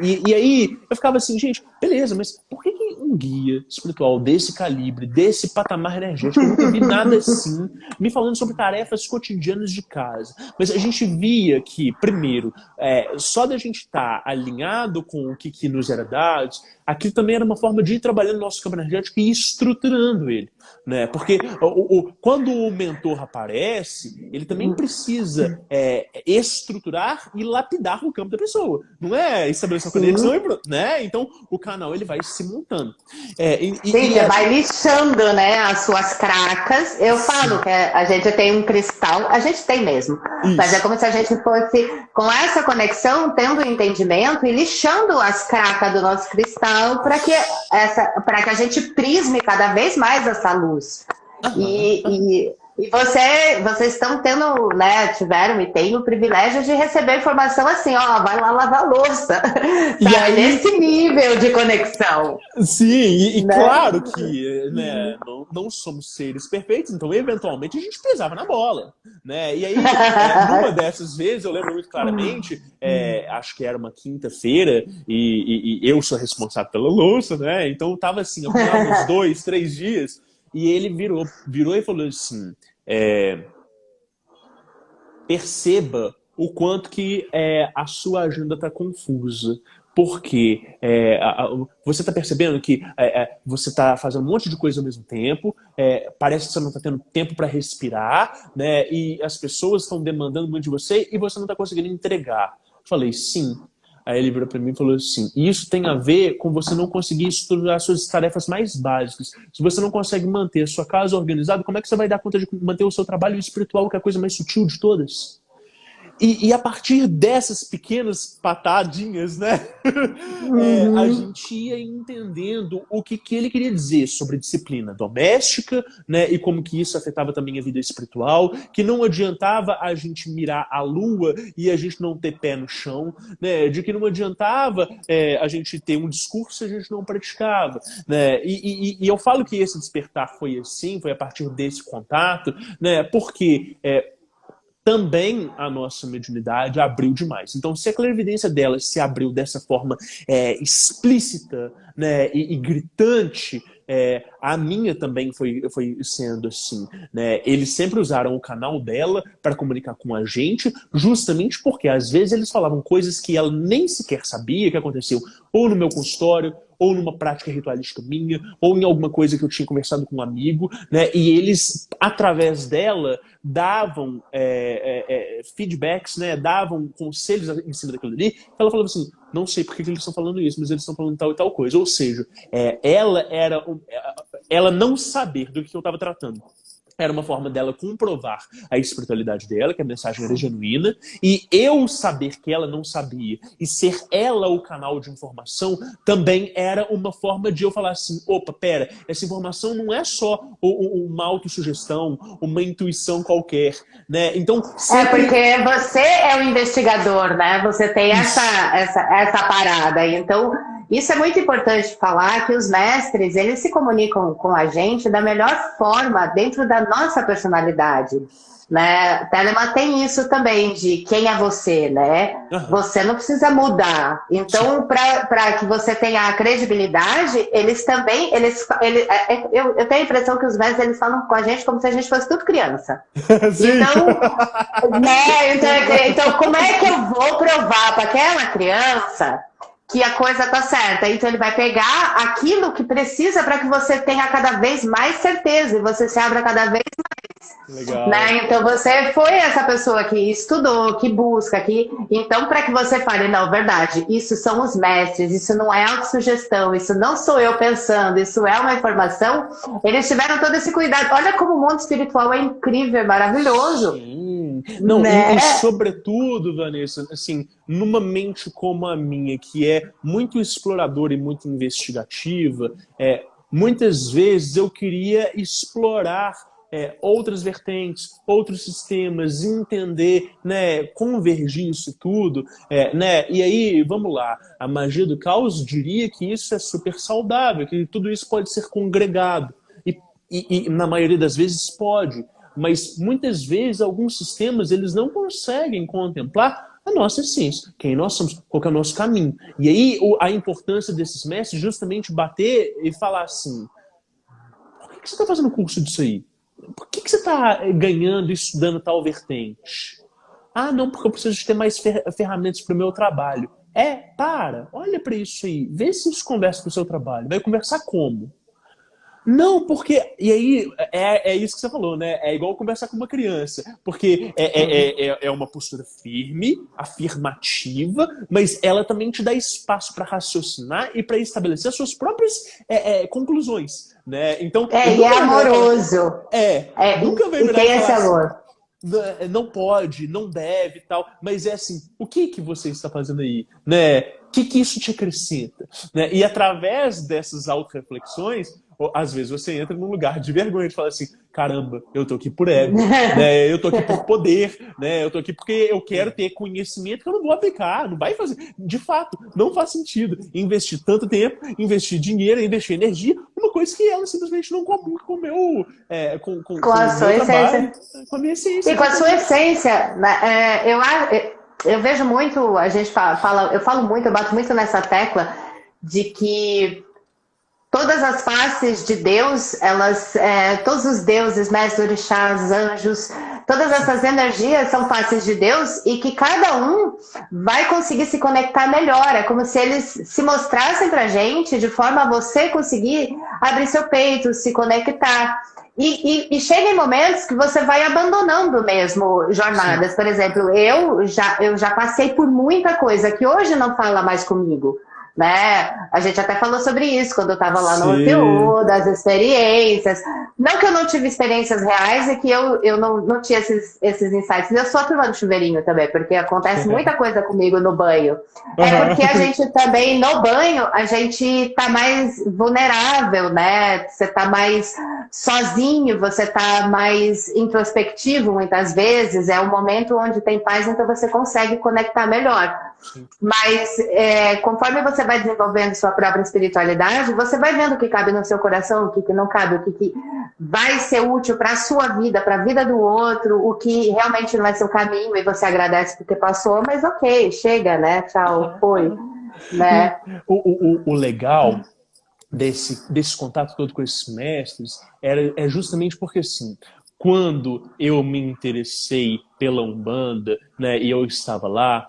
E aí eu ficava assim, gente, beleza, mas por que um guia espiritual desse calibre, desse patamar energético, eu nunca vi nada assim, me falando sobre tarefas cotidianas de casa? Mas a gente via que, primeiro, só da gente estar alinhado com o que nos era dado, aquilo também era uma forma de ir trabalhando o nosso campo energético e estruturando ele, né? Porque quando o mentor aparece, ele também precisa estruturar e lapidar o campo da pessoa. Não é estabelecer uma conexão, né? Então, o canal ele vai se montando. Você vai lixando, né, as suas cracas. Eu falo que a gente tem um cristal, a gente tem mesmo. Isso. Mas é como se a gente fosse, com essa conexão, tendo entendimento e lixando as cracas do nosso cristal, para que a gente prisme cada vez mais essa luz. E vocês estão tendo, né, tiveram e têm o privilégio de receber informação assim, ó, vai lá lavar louça. E aí, nesse nível de conexão. Sim, né? Claro que, né, não somos seres perfeitos, então eventualmente a gente pisava na bola, né? E aí, numa dessas vezes, eu lembro muito claramente, acho que era uma quinta-feira, e eu sou responsável pela louça, né? Então eu tava assim, uns 2, 3 dias, e ele virou e falou assim, perceba o quanto que a sua agenda está confusa. Porque você está percebendo que você está fazendo um monte de coisa ao mesmo tempo, parece que você não está tendo tempo para respirar, né? E as pessoas estão demandando muito de você e você não está conseguindo entregar. Eu falei, sim. Aí ele virou para mim e falou assim, isso tem a ver com você não conseguir estruturar suas tarefas mais básicas. Se você não consegue manter a sua casa organizada, como é que você vai dar conta de manter o seu trabalho espiritual, que é a coisa mais sutil de todas? E a partir dessas pequenas patadinhas, né, a gente ia entendendo o que ele queria dizer sobre disciplina doméstica, né, e como que isso afetava também a vida espiritual, que não adiantava a gente mirar a lua e a gente não ter pé no chão, né, de que não adiantava a gente ter um discurso se a gente não praticava, né, e eu falo que esse despertar foi assim, foi a partir desse contato, né, porque também a nossa mediunidade abriu demais. Então, se a clarividência dela se abriu dessa forma explícita, né, e gritante, a minha também foi sendo assim, né? Eles sempre usaram o canal dela para comunicar com a gente, justamente porque às vezes eles falavam coisas que ela nem sequer sabia que aconteceu, ou no meu consultório, ou numa prática ritualística minha, ou em alguma coisa que eu tinha conversado com um amigo, né? E eles, através dela, davam feedbacks, né? Davam conselhos em cima daquilo ali. Ela falava assim, não sei por que eles estão falando isso, mas eles estão falando tal e tal coisa. Ou seja, ela não saber do que eu estava tratando. Era uma forma dela comprovar a espiritualidade dela, que a mensagem era genuína, e eu saber que ela não sabia, e ser ela o canal de informação, também era uma forma de eu falar assim, opa, pera, essa informação não é só uma autossugestão, uma intuição qualquer, né? Então, sempre... porque você é o investigador, né? Você tem essa parada, então... Isso é muito importante falar, que os mestres, eles se comunicam com a gente da melhor forma, dentro da nossa personalidade, né? Telemann tem isso também, de quem é você, né? Você não precisa mudar. Então, para que você tenha a credibilidade, eles também, eu tenho a impressão que os mestres, eles falam com a gente como se a gente fosse tudo criança. Então, né? Então, como é que eu vou provar para aquela criança que a coisa tá certa? Então ele vai pegar aquilo que precisa para que você tenha cada vez mais certeza e você se abra cada vez mais. Legal. Né? Então você foi essa pessoa que estudou, que busca, então para que você fale, não, verdade, isso são os mestres, isso não é autossugestão, isso não sou eu pensando, isso é uma informação, eles tiveram todo esse cuidado. Olha como o mundo espiritual é incrível, é maravilhoso. Sim. Não, né? e sobretudo, Vanessa, assim, numa mente como a minha, que é muito exploradora e muito investigativa, muitas vezes eu queria explorar outras vertentes, outros sistemas, entender, né, convergir isso tudo, né, e aí, vamos lá, a magia do caos diria que isso é super saudável, que tudo isso pode ser congregado, e na maioria das vezes pode, mas muitas vezes alguns sistemas eles não conseguem contemplar a nossa essência, quem nós somos, qual que é o nosso caminho. E aí a importância desses mestres justamente bater e falar assim, por que você está fazendo curso disso aí? Por que você está ganhando e estudando tal vertente? Ah, não, porque eu preciso de ter mais ferramentas para o meu trabalho. Olha para isso aí, vê se isso conversa com o seu trabalho. Vai conversar como? Não, porque... E aí, é isso que você falou, né? É igual conversar com uma criança. Porque é uma postura firme, afirmativa, mas ela também te dá espaço para raciocinar e para estabelecer as suas próprias conclusões, né? Então, E é amoroso. Nunca vem e tem esse amor. Não pode, não deve e tal, mas é assim, o que você está fazendo aí, né? O que isso te acrescenta, né? E através dessas autorreflexões, às vezes você entra num lugar de vergonha de falar assim, caramba, eu tô aqui por ego, né? Eu tô aqui por poder, né? Eu tô aqui porque eu quero ter conhecimento que eu não vou aplicar, não vai fazer. De fato, não faz sentido investir tanto tempo, investir dinheiro, investir energia, uma coisa que ela simplesmente não combina com o meu, com a sua essência. Com a minha essência. E com a sua essência, né? Eu vejo muito, eu falo muito, eu bato muito nessa tecla de que todas as faces de Deus, todos os deuses, mestres, orixás, anjos, todas essas energias são faces de Deus e que cada um vai conseguir se conectar melhor. É como se eles se mostrassem pra gente de forma a você conseguir abrir seu peito, se conectar. E chega em momentos que você vai abandonando mesmo jornadas. Por exemplo, eu já passei por muita coisa que hoje não fala mais comigo. Né? A gente até falou sobre isso quando eu estava lá no OTU, das experiências. Não que eu não tive experiências reais e que eu não tinha esses insights. Eu sou a turma do chuveirinho também, porque acontece muita coisa comigo no banho. É porque a gente também, no banho, a gente tá mais vulnerável, né? Você tá mais sozinho, você tá mais introspectivo muitas vezes. É um momento onde tem paz, então você consegue conectar melhor. Mas conforme você vai desenvolvendo sua própria espiritualidade, você vai vendo o que cabe no seu coração, o que não cabe, o que vai ser útil para a sua vida, para a vida do outro, o que realmente não é seu caminho e você agradece porque passou, mas ok, chega, né? Tchau, foi. Né? O legal desse contato todo com esses mestres é justamente porque assim, quando eu me interessei pela Umbanda, né, e eu estava lá,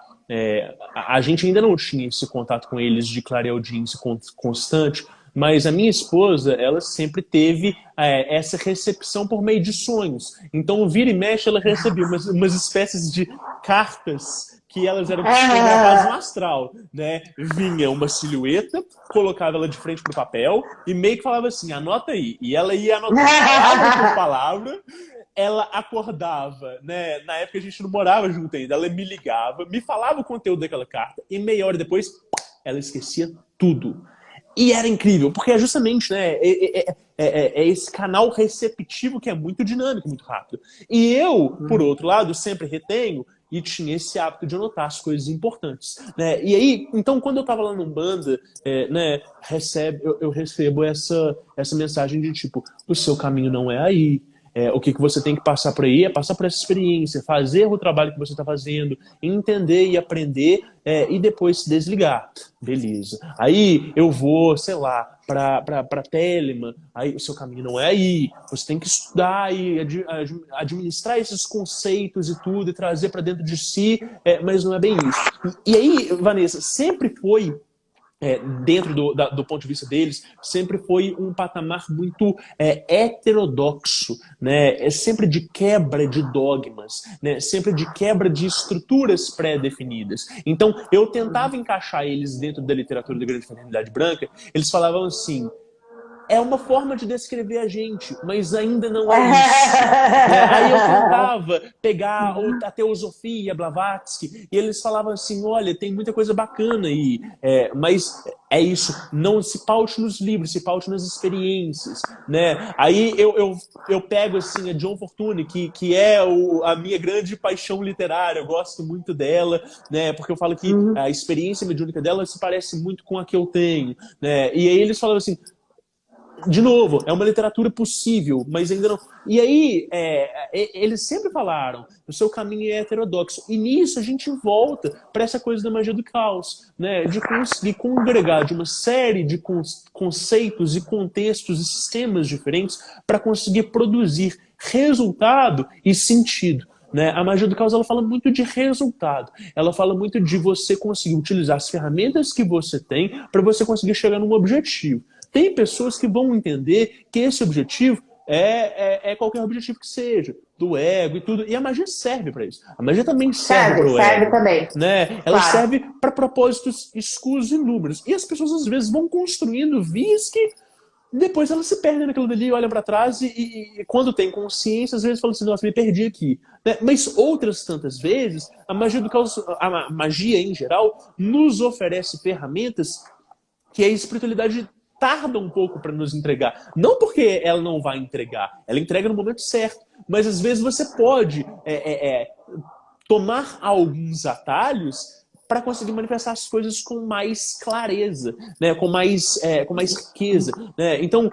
a gente ainda não tinha esse contato com eles de clareaudiência constante, mas a minha esposa, ela sempre teve essa recepção por meio de sonhos. Então, vira e mexe, ela recebia umas espécies de cartas que elas eram psicografadas no astral, né? Vinha uma silhueta, colocava ela de frente pro papel e meio que falava assim, anota aí. E ela ia anotando palavra por palavra. Ela acordava, né? Na época a gente não morava junto ainda. Ela me ligava, me falava o conteúdo daquela carta e meia hora depois ela esquecia tudo. E era incrível, porque é justamente, né, esse canal receptivo que é muito dinâmico, muito rápido. E eu, por outro lado, sempre retenho e tinha esse hábito de anotar as coisas importantes, né? E aí, então, quando eu tava lá no Umbanda, né, eu recebo essa mensagem de tipo, o seu caminho não é aí. O que você tem que passar por aí é passar por essa experiência, fazer o trabalho que você está fazendo, entender e aprender e depois se desligar. Beleza. Aí eu vou, sei lá, para Telemann, aí o seu caminho não é aí. Você tem que estudar e administrar esses conceitos e tudo, e trazer para dentro de si, mas não é bem isso. E aí, Vanessa, sempre foi dentro do ponto de vista deles, sempre foi um patamar muito heterodoxo, né? Sempre de quebra de dogmas, né? Sempre de quebra de estruturas pré-definidas. Então, eu tentava encaixar eles dentro da literatura da Grande Fraternidade Branca, eles falavam assim: é uma forma de descrever a gente, mas ainda não é isso. Né? Aí eu tentava pegar a Teosofia, Blavatsky, e eles falavam assim: olha, tem muita coisa bacana aí, mas é isso, não se paute nos livros, se paute nas experiências. Né? Aí eu pego assim, a John Fortune, que é a minha grande paixão literária, eu gosto muito dela, né? Porque eu falo que a experiência mediúnica dela se parece muito com a que eu tenho. Né? E aí eles falavam assim: de novo, é uma literatura possível, mas ainda não... E aí, eles sempre falaram, o seu caminho é heterodoxo. E nisso a gente volta para essa coisa da magia do caos, né? De conseguir congregar de uma série de conceitos e contextos e sistemas diferentes para conseguir produzir resultado e sentido. Né? A magia do caos, ela fala muito de resultado. Ela fala muito de você conseguir utilizar as ferramentas que você tem para você conseguir chegar num objetivo. Tem pessoas que vão entender que esse objetivo é qualquer objetivo que seja, do ego e tudo. E a magia serve para isso. A magia também serve para o ego. Também. Né? Ela serve para propósitos escusos e inúmeros. E as pessoas, às vezes, vão construindo vias que depois elas se perdem naquilo dali, olham para trás e quando tem consciência, às vezes falam assim: nossa, me perdi aqui. Né? Mas outras tantas vezes, a magia do caos, a magia em geral, nos oferece ferramentas que a espiritualidade tarda um pouco para nos entregar. Não porque ela não vai entregar, ela entrega no momento certo. Mas às vezes você pode tomar alguns atalhos para conseguir manifestar as coisas com mais clareza, né? com mais riqueza. Né? Então,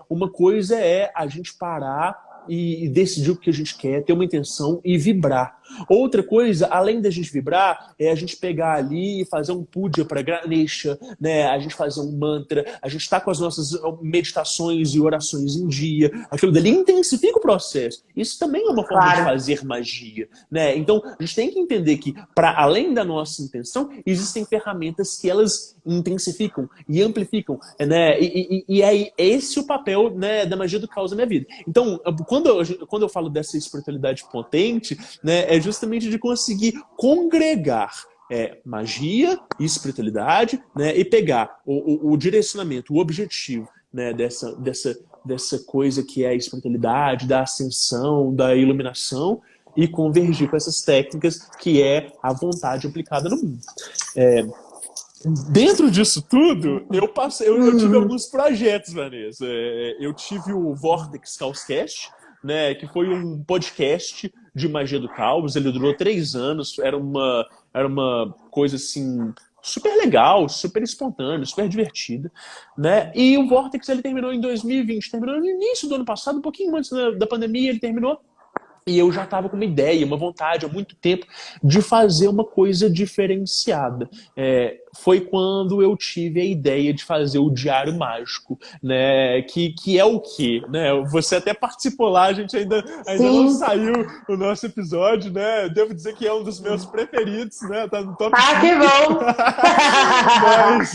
uma coisa é a gente parar e decidir o que a gente quer, ter uma intenção e vibrar. Outra coisa, além da gente vibrar, é a gente pegar ali e fazer um puja para Ganesha, né? A gente fazer um mantra, a gente tá com as nossas meditações e orações em dia, aquilo dali intensifica o processo. Isso também é uma forma de fazer magia, né? Então, a gente tem que entender que, para além da nossa intenção, existem ferramentas que elas intensificam e amplificam, né? E é esse o papel, né, da magia do caos na minha vida. Então, quando eu falo dessa espiritualidade potente, né, é justamente de conseguir congregar magia e espiritualidade, né, e pegar o direcionamento, o objetivo, né, dessa coisa que é a espiritualidade, da ascensão, da iluminação, e convergir com essas técnicas que é a vontade aplicada no mundo. Dentro disso tudo, eu tive alguns projetos, Vanessa. Eu tive o Vortex Caoscast, né, que foi um podcast de magia do caos. Ele durou 3 anos. Era uma coisa assim super legal, super espontânea, super divertida, né? E o Vortex, ele terminou em 2020, terminou no início do ano passado, um pouquinho antes da pandemia ele terminou. E eu já estava com uma ideia, uma vontade há muito tempo de fazer uma coisa diferenciada. Foi quando eu tive a ideia de fazer o Diário Mágico, né? Que é o quê? Né? Você até participou lá, a gente ainda não saiu o nosso episódio, né? Devo dizer que é um dos meus preferidos, né? Tá no top 5. Que bom!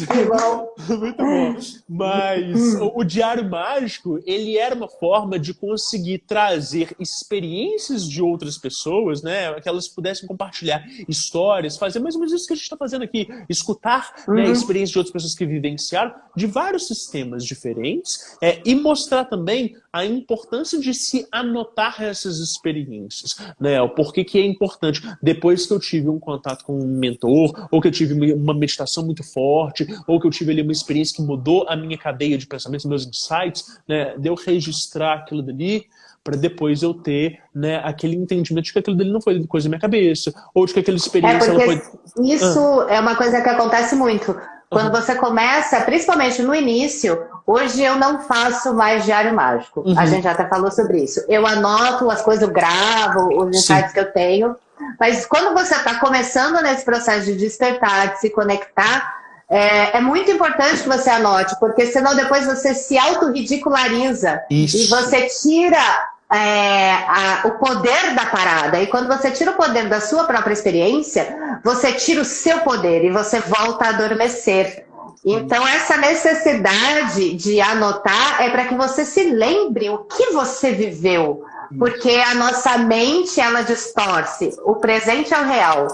Que bom! Muito bom. Mas o Diário Mágico, ele era uma forma de conseguir trazer experiências de outras pessoas, né, que elas pudessem compartilhar histórias, fazer mais ou menos isso que a gente está fazendo aqui, escutar, né, experiências de outras pessoas que vivenciaram de vários sistemas diferentes, e mostrar também a importância de se anotar essas experiências, né, o porquê que é importante. Depois que eu tive um contato com um mentor, ou que eu tive uma meditação muito forte, ou que eu tive ali uma experiência que mudou a minha cadeia de pensamentos, meus insights, né, de eu registrar aquilo dali, para depois eu ter, né, aquele entendimento de que aquilo dele não foi coisa da minha cabeça, ou de que aquela experiência... ela foi... Isso é uma coisa que acontece muito. Quando você começa, principalmente no início, hoje eu não faço mais diário mágico. A gente já até falou sobre isso. Eu anoto as coisas, eu gravo os insights que eu tenho, mas quando você está começando nesse processo de despertar, de se conectar, é muito importante que você anote, porque senão depois você se autorridiculariza e você tira o poder da parada. E quando você tira o poder da sua própria experiência, você tira o seu poder e você volta a adormecer. Então, essa necessidade de anotar é para que você se lembre o que você viveu. Porque a nossa mente, ela distorce. O presente é o real.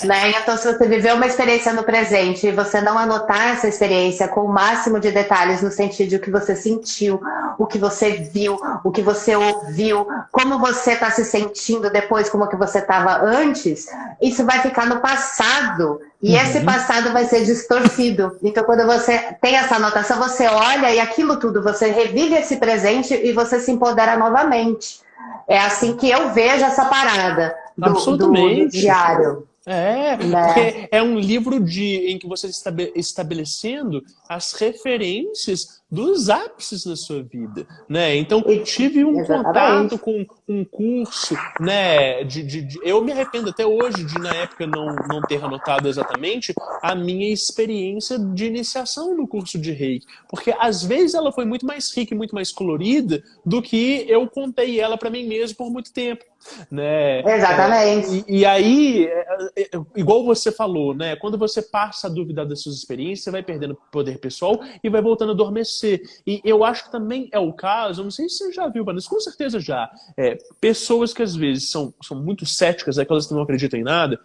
Né? Então, se você viveu uma experiência no presente e você não anotar essa experiência com o máximo de detalhes no sentido de o que você sentiu, o que você viu, o que você ouviu, como você está se sentindo depois, como que você estava antes, isso vai ficar no passado. E esse passado vai ser distorcido. Então, quando você tem essa anotação, você olha e aquilo tudo, você revive esse presente e você se empodera novamente. É assim que eu vejo essa parada do diário. Porque é um livro em que você está estabelecendo as referências dos ápices da sua vida, né? Então, tive um contato com um curso, né? Eu me arrependo até hoje de, na época, não ter anotado exatamente a minha experiência de iniciação no curso de Reiki. Porque, às vezes, ela foi muito mais rica e muito mais colorida do que eu contei ela para mim mesmo por muito tempo. Né? Exatamente. E aí, igual você falou, né? Quando você passa a duvidar das suas experiências, você vai perdendo poder pessoal e vai voltando a adormecer. E eu acho que também é o caso, não sei se você já viu, Vanessa, com certeza já. Pessoas que às vezes são muito céticas, aquelas que não acreditam em nada,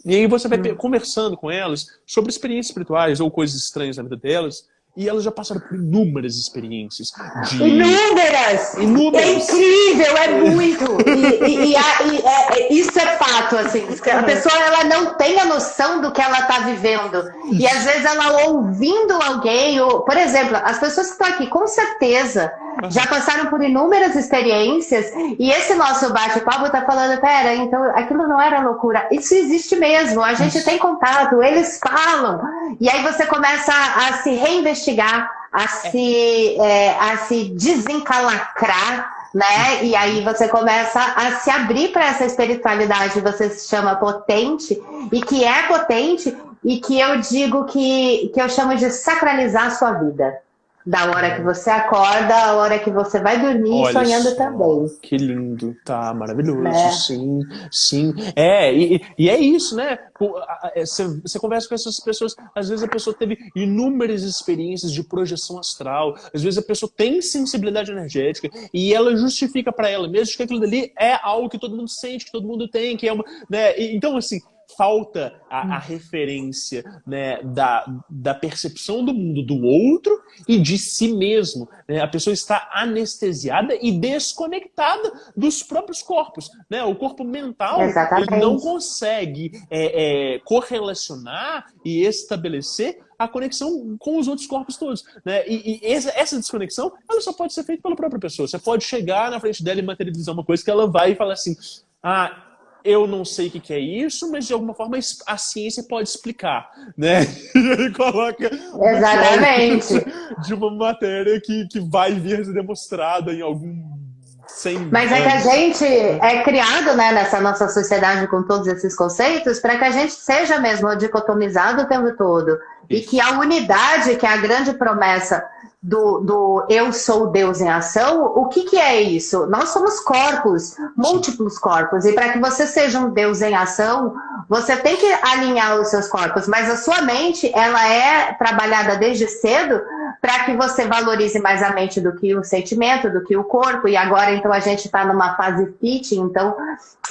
e aí você vai conversando com elas sobre experiências espirituais ou coisas estranhas na vida delas. E elas já passaram por inúmeras experiências. Inúmeras! É incrível, é muito! Isso é fato, assim. A pessoa ela não tem a noção do que ela está vivendo. E às vezes ela ouvindo alguém, por exemplo, as pessoas que estão aqui, com certeza, já passaram por inúmeras experiências. E esse nosso bate-papo está falando, pera, então aquilo não era loucura. Isso existe mesmo, a gente tem contato, eles falam. E aí você começa a se reinvestigar, a se desencalacrar, né? E aí você começa a se abrir para essa espiritualidade, você se chama potente, e que é potente, e que eu digo que eu chamo de sacralizar a sua vida. Da hora que você acorda, a hora que você vai dormir, olha, sonhando também. Que lindo, tá maravilhoso, sim, sim. E é isso, né? Você conversa com essas pessoas, às vezes a pessoa teve inúmeras experiências de projeção astral, às vezes a pessoa tem sensibilidade energética e ela justifica para ela mesma que aquilo dali é algo que todo mundo sente, que todo mundo tem, que é uma, né? Então, assim, falta a referência, né, da percepção do mundo do outro e de si mesmo. Né? A pessoa está anestesiada e desconectada dos próprios corpos. Né? O corpo mental ele não consegue correlacionar e estabelecer a conexão com os outros corpos todos. Né? E essa desconexão ela só pode ser feita pela própria pessoa. Você pode chegar na frente dela e materializar uma coisa que ela vai e falar assim, eu não sei o que é isso, mas de alguma forma a ciência pode explicar, né? E ele coloca de uma matéria que vai vir demonstrada em algum... Mas é que a gente é criado, né, nessa nossa sociedade com todos esses conceitos para que a gente seja mesmo dicotomizado o tempo todo. Isso. E que a unidade, que é a grande promessa do eu sou Deus em ação, o que é isso? Nós somos corpos, múltiplos corpos, e para que você seja um Deus em ação, você tem que alinhar os seus corpos, mas a sua mente, ela é trabalhada desde cedo para que você valorize mais a mente do que o sentimento, do que o corpo, e agora então a gente está numa fase fit, então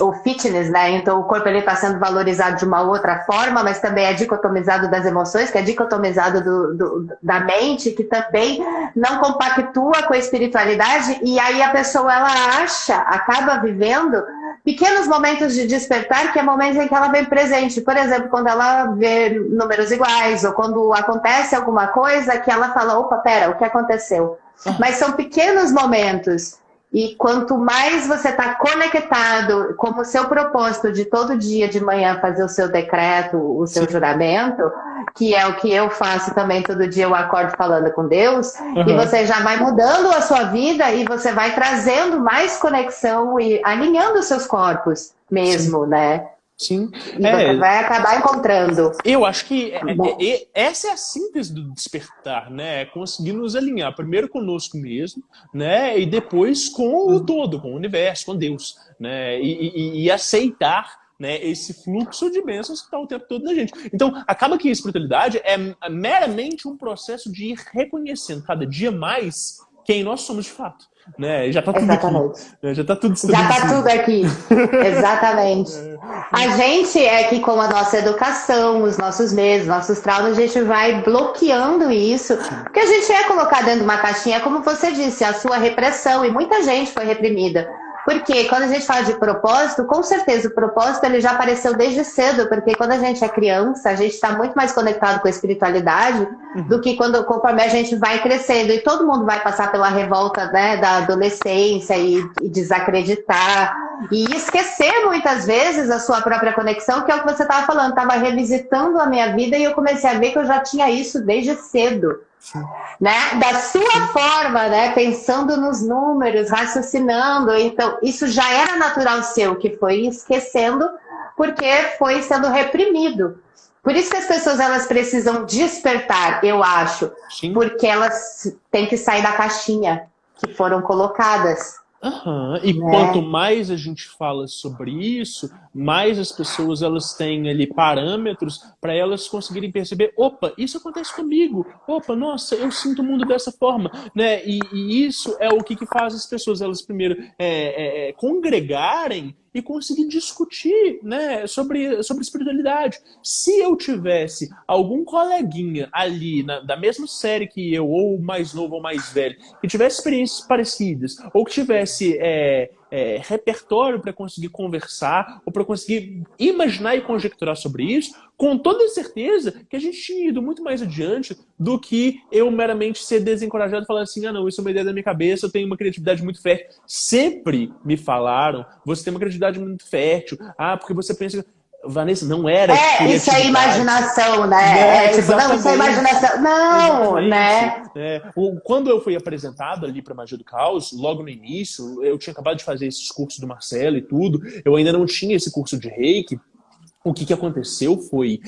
o fitness, né? Então o corpo ele está sendo valorizado de uma outra forma, mas também é dicotomizado das emoções, que é dicotomizado da mente, que também não compactua com a espiritualidade, e aí a pessoa ela acaba vivendo pequenos momentos de despertar, que é momentos em que ela vem presente. Por exemplo, quando ela vê números iguais, ou quando acontece alguma coisa que ela fala, opa, pera, o que aconteceu? Mas são pequenos momentos. E quanto mais você está conectado, como o seu propósito de todo dia de manhã fazer o seu decreto, o seu juramento, que é o que eu faço também todo dia, eu acordo falando com Deus, e você já vai mudando a sua vida e você vai trazendo mais conexão e alinhando os seus corpos mesmo, né? Sim. E você vai acabar encontrando. Eu acho que essa é a síntese do despertar, né? Conseguir nos alinhar primeiro conosco mesmo, né? E depois com o todo, com o universo, com Deus, né? E aceitar né, esse fluxo de bênçãos que está o tempo todo na gente. Então, acaba que a espiritualidade é meramente um processo de ir reconhecendo cada dia mais quem nós somos de fato. Né? Já está tudo Exatamente. aqui. Né? Já está tudo Já está tudo aqui. Exatamente. A gente é que com a nossa educação, os nossos medos, nossos traumas, a gente vai bloqueando isso, porque a gente é colocado dentro de uma caixinha, como você disse, a sua repressão, e muita gente foi reprimida. Porque quando a gente fala de propósito, com certeza o propósito ele já apareceu desde cedo, porque quando a gente é criança, a gente está muito mais conectado com a espiritualidade do que conforme a gente vai crescendo. E todo mundo vai passar pela revolta, né, da adolescência e desacreditar e esquecer muitas vezes a sua própria conexão, que é o que você estava falando. Estava revisitando a minha vida e eu comecei a ver que eu já tinha isso desde cedo. Né? Da sua forma, né? Pensando nos números, raciocinando. Então, isso já era natural seu, que foi esquecendo porque foi sendo reprimido. Por isso que as pessoas elas precisam despertar, eu acho. Sim. Porque elas têm que sair da caixinha que foram colocadas. Uhum. E quanto mais a gente fala sobre isso, mais as pessoas elas têm ali parâmetros para elas conseguirem perceber, opa, isso acontece comigo, opa, nossa, eu sinto o mundo dessa forma, né? E isso é o que faz as pessoas elas primeiro congregarem e conseguir discutir, né, sobre espiritualidade. Se eu tivesse algum coleguinha ali da mesma série que eu, ou mais novo ou mais velho, que tivesse experiências parecidas, ou que tivesse repertório para conseguir conversar, ou para conseguir imaginar e conjecturar sobre isso, com toda certeza que a gente tinha ido muito mais adiante do que eu meramente ser desencorajado e falar assim, ah não, isso é uma ideia da minha cabeça, eu tenho uma criatividade muito fértil. Sempre me falaram, você tem uma criatividade muito fértil, porque você pensa... Vanessa, não era isso é imaginação, né? Tipo, não, isso é imaginação. Não, exatamente, né? Quando eu fui apresentado ali para Magia do Caos, logo no início, eu tinha acabado de fazer esses cursos do Marcelo e tudo, eu ainda não tinha esse curso de Reiki. O que aconteceu foi,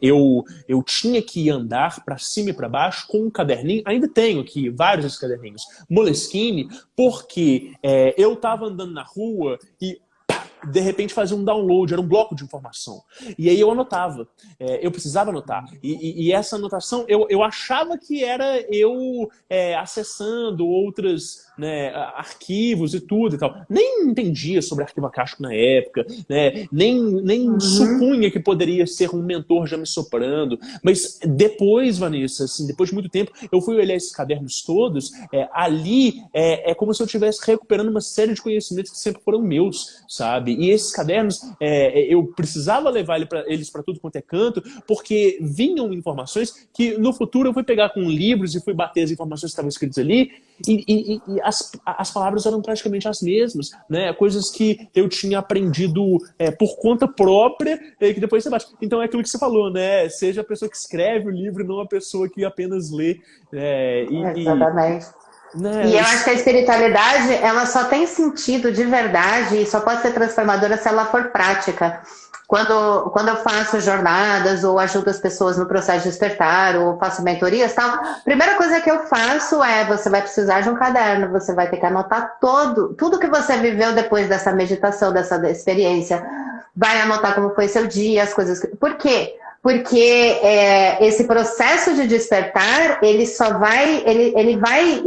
eu tinha que andar para cima e para baixo com um caderninho, ainda tenho aqui vários desses caderninhos, Moleskine, porque eu estava andando na rua e de repente fazia um download, era um bloco de informação. E aí eu anotava, eu precisava anotar. E essa anotação, eu achava que era eu acessando outros, né, arquivos e tudo e tal. Nem entendia sobre arquivo acástico na época, né, nem supunha que poderia ser um mentor já me soprando. Mas depois, Vanessa, assim, depois de muito tempo, eu fui olhar esses cadernos todos, ali é como se eu estivesse recuperando uma série de conhecimentos que sempre foram meus, sabe? E esses cadernos, eu precisava levar eles para tudo quanto é canto, porque vinham informações que no futuro eu fui pegar com livros e fui bater as informações que estavam escritas ali, e as palavras eram praticamente as mesmas, né? Coisas que eu tinha aprendido por conta própria, que depois você bate. Então é aquilo que você falou, né? Seja a pessoa que escreve o livro, não a pessoa que apenas lê. Exatamente. E eu acho que a espiritualidade, ela só tem sentido de verdade e só pode ser transformadora se ela for prática. Quando eu faço jornadas ou ajudo as pessoas no processo de despertar ou faço mentorias e tal, a primeira coisa que eu faço você vai precisar de um caderno, você vai ter que anotar tudo que você viveu depois dessa meditação, dessa experiência. Vai anotar como foi seu dia, as coisas... Por quê? Porque esse processo de despertar, ele só vai, ele vai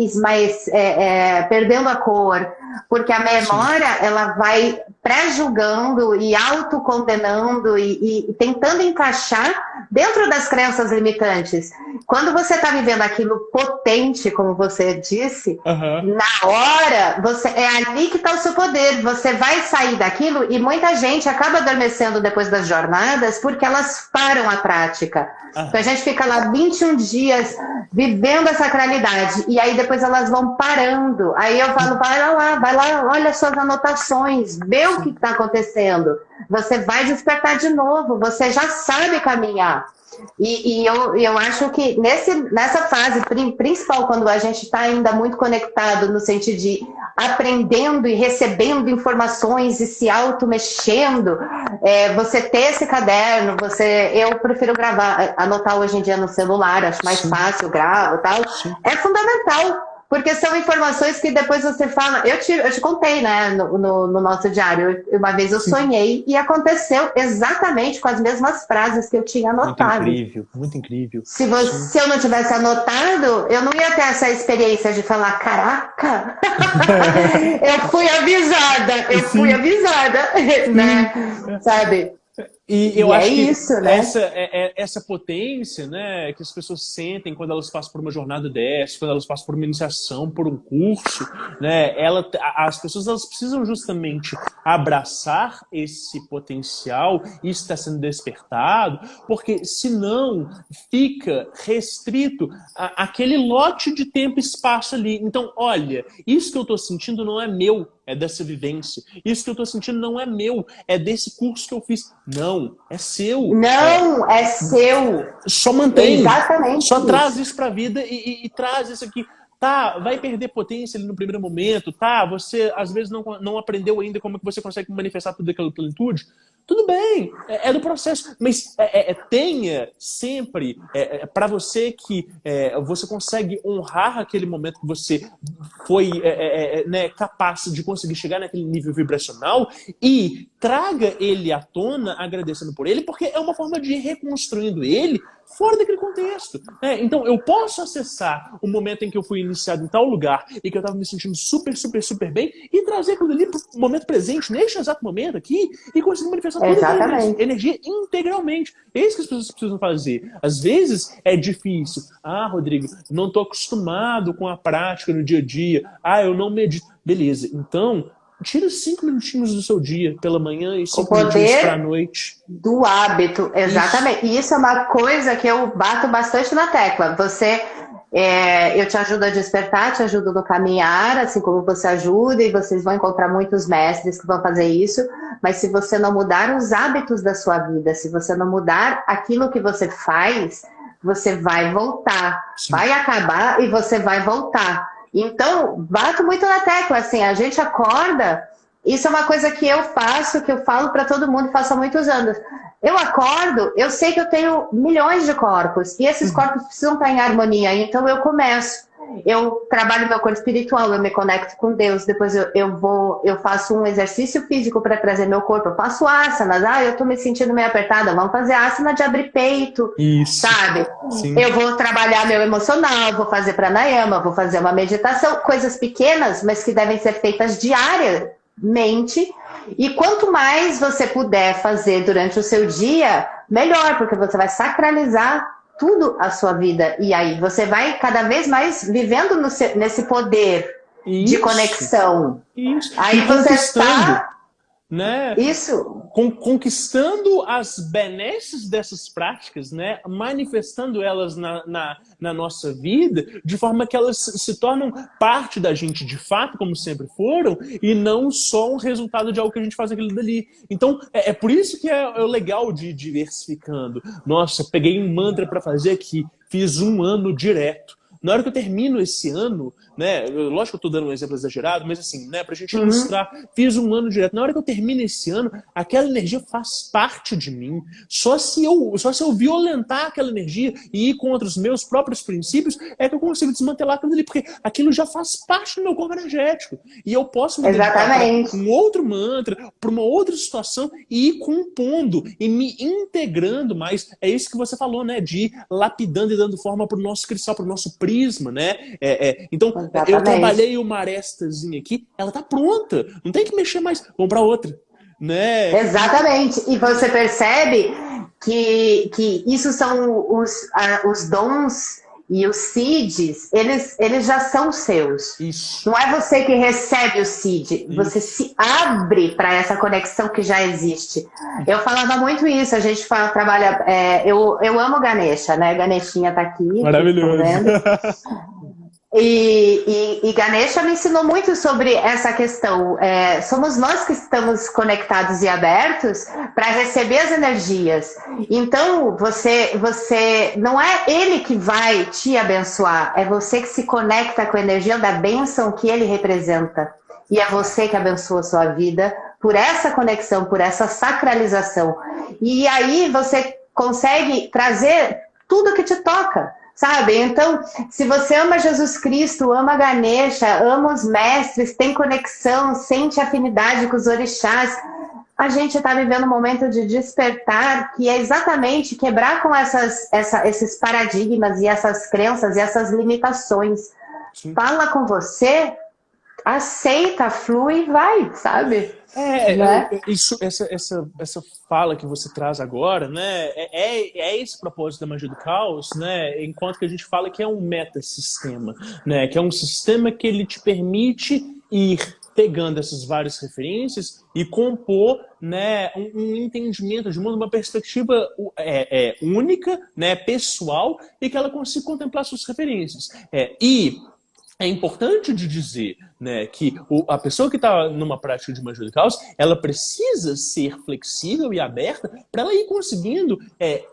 perdendo a cor, porque a memória, ela vai pré-julgando e autocondenando e tentando encaixar dentro das crenças limitantes. Quando você está vivendo aquilo potente, como você disse, na hora, é ali que está o seu poder. Você vai sair daquilo e muita gente acaba adormecendo depois das jornadas porque elas param a prática. Então a gente fica lá 21 dias vivendo a sacralidade e aí depois elas vão parando. Aí eu falo, vai lá, olha suas anotações, vê o que está acontecendo. Você vai despertar de novo, você já sabe caminhar. E eu acho que nessa fase principal, quando a gente está ainda muito conectado no sentido de aprendendo e recebendo informações e se auto-mexendo, você ter esse caderno, eu prefiro anotar hoje em dia no celular, acho mais fácil, gravo e tal, é fundamental. Porque são informações que depois você fala. Eu te contei, né, no nosso diário. Uma vez eu sonhei e aconteceu exatamente com as mesmas frases que eu tinha anotado. Muito incrível, muito incrível. Se eu não tivesse anotado, eu não ia ter essa experiência de falar, caraca, eu fui avisada, né? Sabe? E eu acho que isso, né? essa potência, né, que as pessoas sentem quando elas passam por uma jornada dessa, quando elas passam por uma iniciação, por um curso, né, as pessoas elas precisam justamente abraçar esse potencial, isso está sendo despertado, porque senão fica restrito àquele lote de tempo e espaço ali. Então, olha, isso que eu estou sentindo não é meu, é dessa vivência. Isso que eu estou sentindo não é meu, é desse curso que eu fiz. Não, é seu. Não, é seu. Só mantém. Exatamente. Só traz isso para a vida e traz isso aqui. Tá, vai perder potência ali no primeiro momento, tá? Você às vezes não aprendeu ainda como que você consegue manifestar toda aquela plenitude. Tudo bem, é do processo, mas tenha sempre para você que você consegue honrar aquele momento que você foi né, capaz de conseguir chegar naquele nível vibracional e traga ele à tona agradecendo por ele, porque é uma forma de ir reconstruindo ele fora daquele contexto. Então, eu posso acessar o momento em que eu fui iniciado em tal lugar e que eu estava me sentindo super, super, super bem e trazer aquilo ali para o momento presente, neste exato momento aqui, e conseguir manifestar toda aquela energia integralmente. É isso que as pessoas precisam fazer. Às vezes é difícil. Ah, Rodrigo, não estou acostumado com a prática no dia a dia. Ah, eu não medito. Beleza, então tira 5 minutinhos do seu dia pela manhã e 5 minutinhos para a noite. Do hábito, exatamente. E isso é uma coisa que eu bato bastante na tecla. Eu te ajudo a despertar, te ajudo no caminhar, assim como você ajuda, e vocês vão encontrar muitos mestres que vão fazer isso. Mas se você não mudar os hábitos da sua vida, se você não mudar aquilo que você faz, você vai voltar. Sim. Vai acabar e você vai voltar. Então, bato muito na tecla, assim, a gente acorda, isso é uma coisa que eu faço, que eu falo para todo mundo, faço há muitos anos. Eu acordo, eu sei que eu tenho milhões de corpos, e esses corpos precisam estar em harmonia, então eu começo. Eu trabalho meu corpo espiritual, eu me conecto com Deus, depois eu faço um exercício físico para trazer meu corpo, eu faço asanas, eu tô me sentindo meio apertada, vamos fazer asana de abrir peito, isso. Sabe? Sim. Eu vou trabalhar meu emocional, vou fazer pranayama, vou fazer uma meditação, coisas pequenas, mas que devem ser feitas diariamente, e quanto mais você puder fazer durante o seu dia, melhor, porque você vai sacralizar tudo a sua vida, e aí você vai cada vez mais vivendo nesse poder de conexão. Isso. Aí e você está... Né? Isso. Conquistando as benesses dessas práticas, né? Manifestando elas na nossa vida, de forma que elas se tornam parte da gente de fato, como sempre foram, e não só um resultado de algo que a gente faz aquilo dali. Então, é por isso que é legal de ir diversificando. Nossa, peguei um mantra para fazer aqui, fiz 1 ano direto. Na hora que eu termino esse ano, né? Lógico que eu estou dando um exemplo exagerado, mas assim, né? Pra gente ilustrar, fiz 1 ano direto. Na hora que eu termino esse ano, aquela energia faz parte de mim. Só se eu violentar aquela energia e ir contra os meus próprios princípios, é que eu consigo desmantelar aquilo ali, porque aquilo já faz parte do meu corpo energético. E eu posso me dedicar para um outro mantra, para uma outra situação, e ir compondo e me integrando mais. É isso que você falou, né? De ir lapidando e dando forma para o nosso cristal, para o nosso prisma, né? Então, exatamente. Eu trabalhei uma arestazinha aqui, ela tá pronta, não tem que mexer mais, vamos para outra, né? Exatamente, e você percebe que isso são os dons e os seeds, eles já são seus. Isso. Não é você que recebe o seed, você se abre para essa conexão que já existe. Eu falava muito isso, a gente trabalha... eu amo Ganesha, né? Ganeshinha tá aqui. Maravilhoso. E Ganesha me ensinou muito sobre essa questão. Somos nós que estamos conectados e abertos para receber as energias. Então, você não é ele que vai te abençoar, é você que se conecta com a energia da bênção que ele representa. E é você que abençoa a sua vida por essa conexão, por essa sacralização. E aí você consegue trazer tudo que te toca. sabe? Então, se você ama Jesus Cristo, ama Ganesha, ama os mestres, tem conexão, sente afinidade com os orixás, a gente está vivendo um momento de despertar que é exatamente quebrar com esses paradigmas e essas crenças e essas limitações. Sim. Fala com você, aceita, flui e vai, sabe? Né? Essa fala que você traz agora, né, é esse propósito da magia do caos, né, enquanto que a gente fala que é um metasistema, né, que é um sistema que ele te permite ir pegando essas várias referências e compor, né, um entendimento de mundo, uma perspectiva única, né, pessoal, e que ela consiga contemplar suas referências. E é importante de dizer, né, que a pessoa que está numa prática de magia do caos, ela precisa ser flexível e aberta para ela ir conseguindo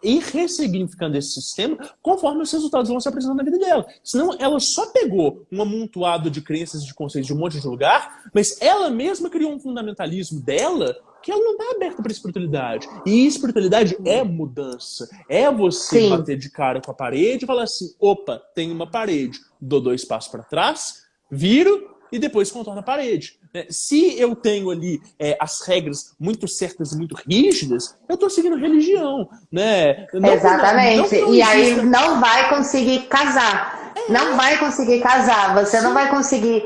ir ressignificando esse sistema conforme os resultados vão se apresentando na vida dela. Senão ela só pegou um amontoado de crenças e de conceitos de um monte de lugar, mas ela mesma criou um fundamentalismo dela que ela não está aberta para a espiritualidade. E espiritualidade é mudança. É você Sim. bater de cara com a parede e falar assim, opa, tem uma parede. Dou 2 passos para trás, viro e depois contorno a parede. Se eu tenho ali as regras muito certas e muito rígidas, eu estou seguindo religião. Né? Exatamente. Não e exista... aí não vai conseguir casar. Não vai conseguir casar. Você não vai conseguir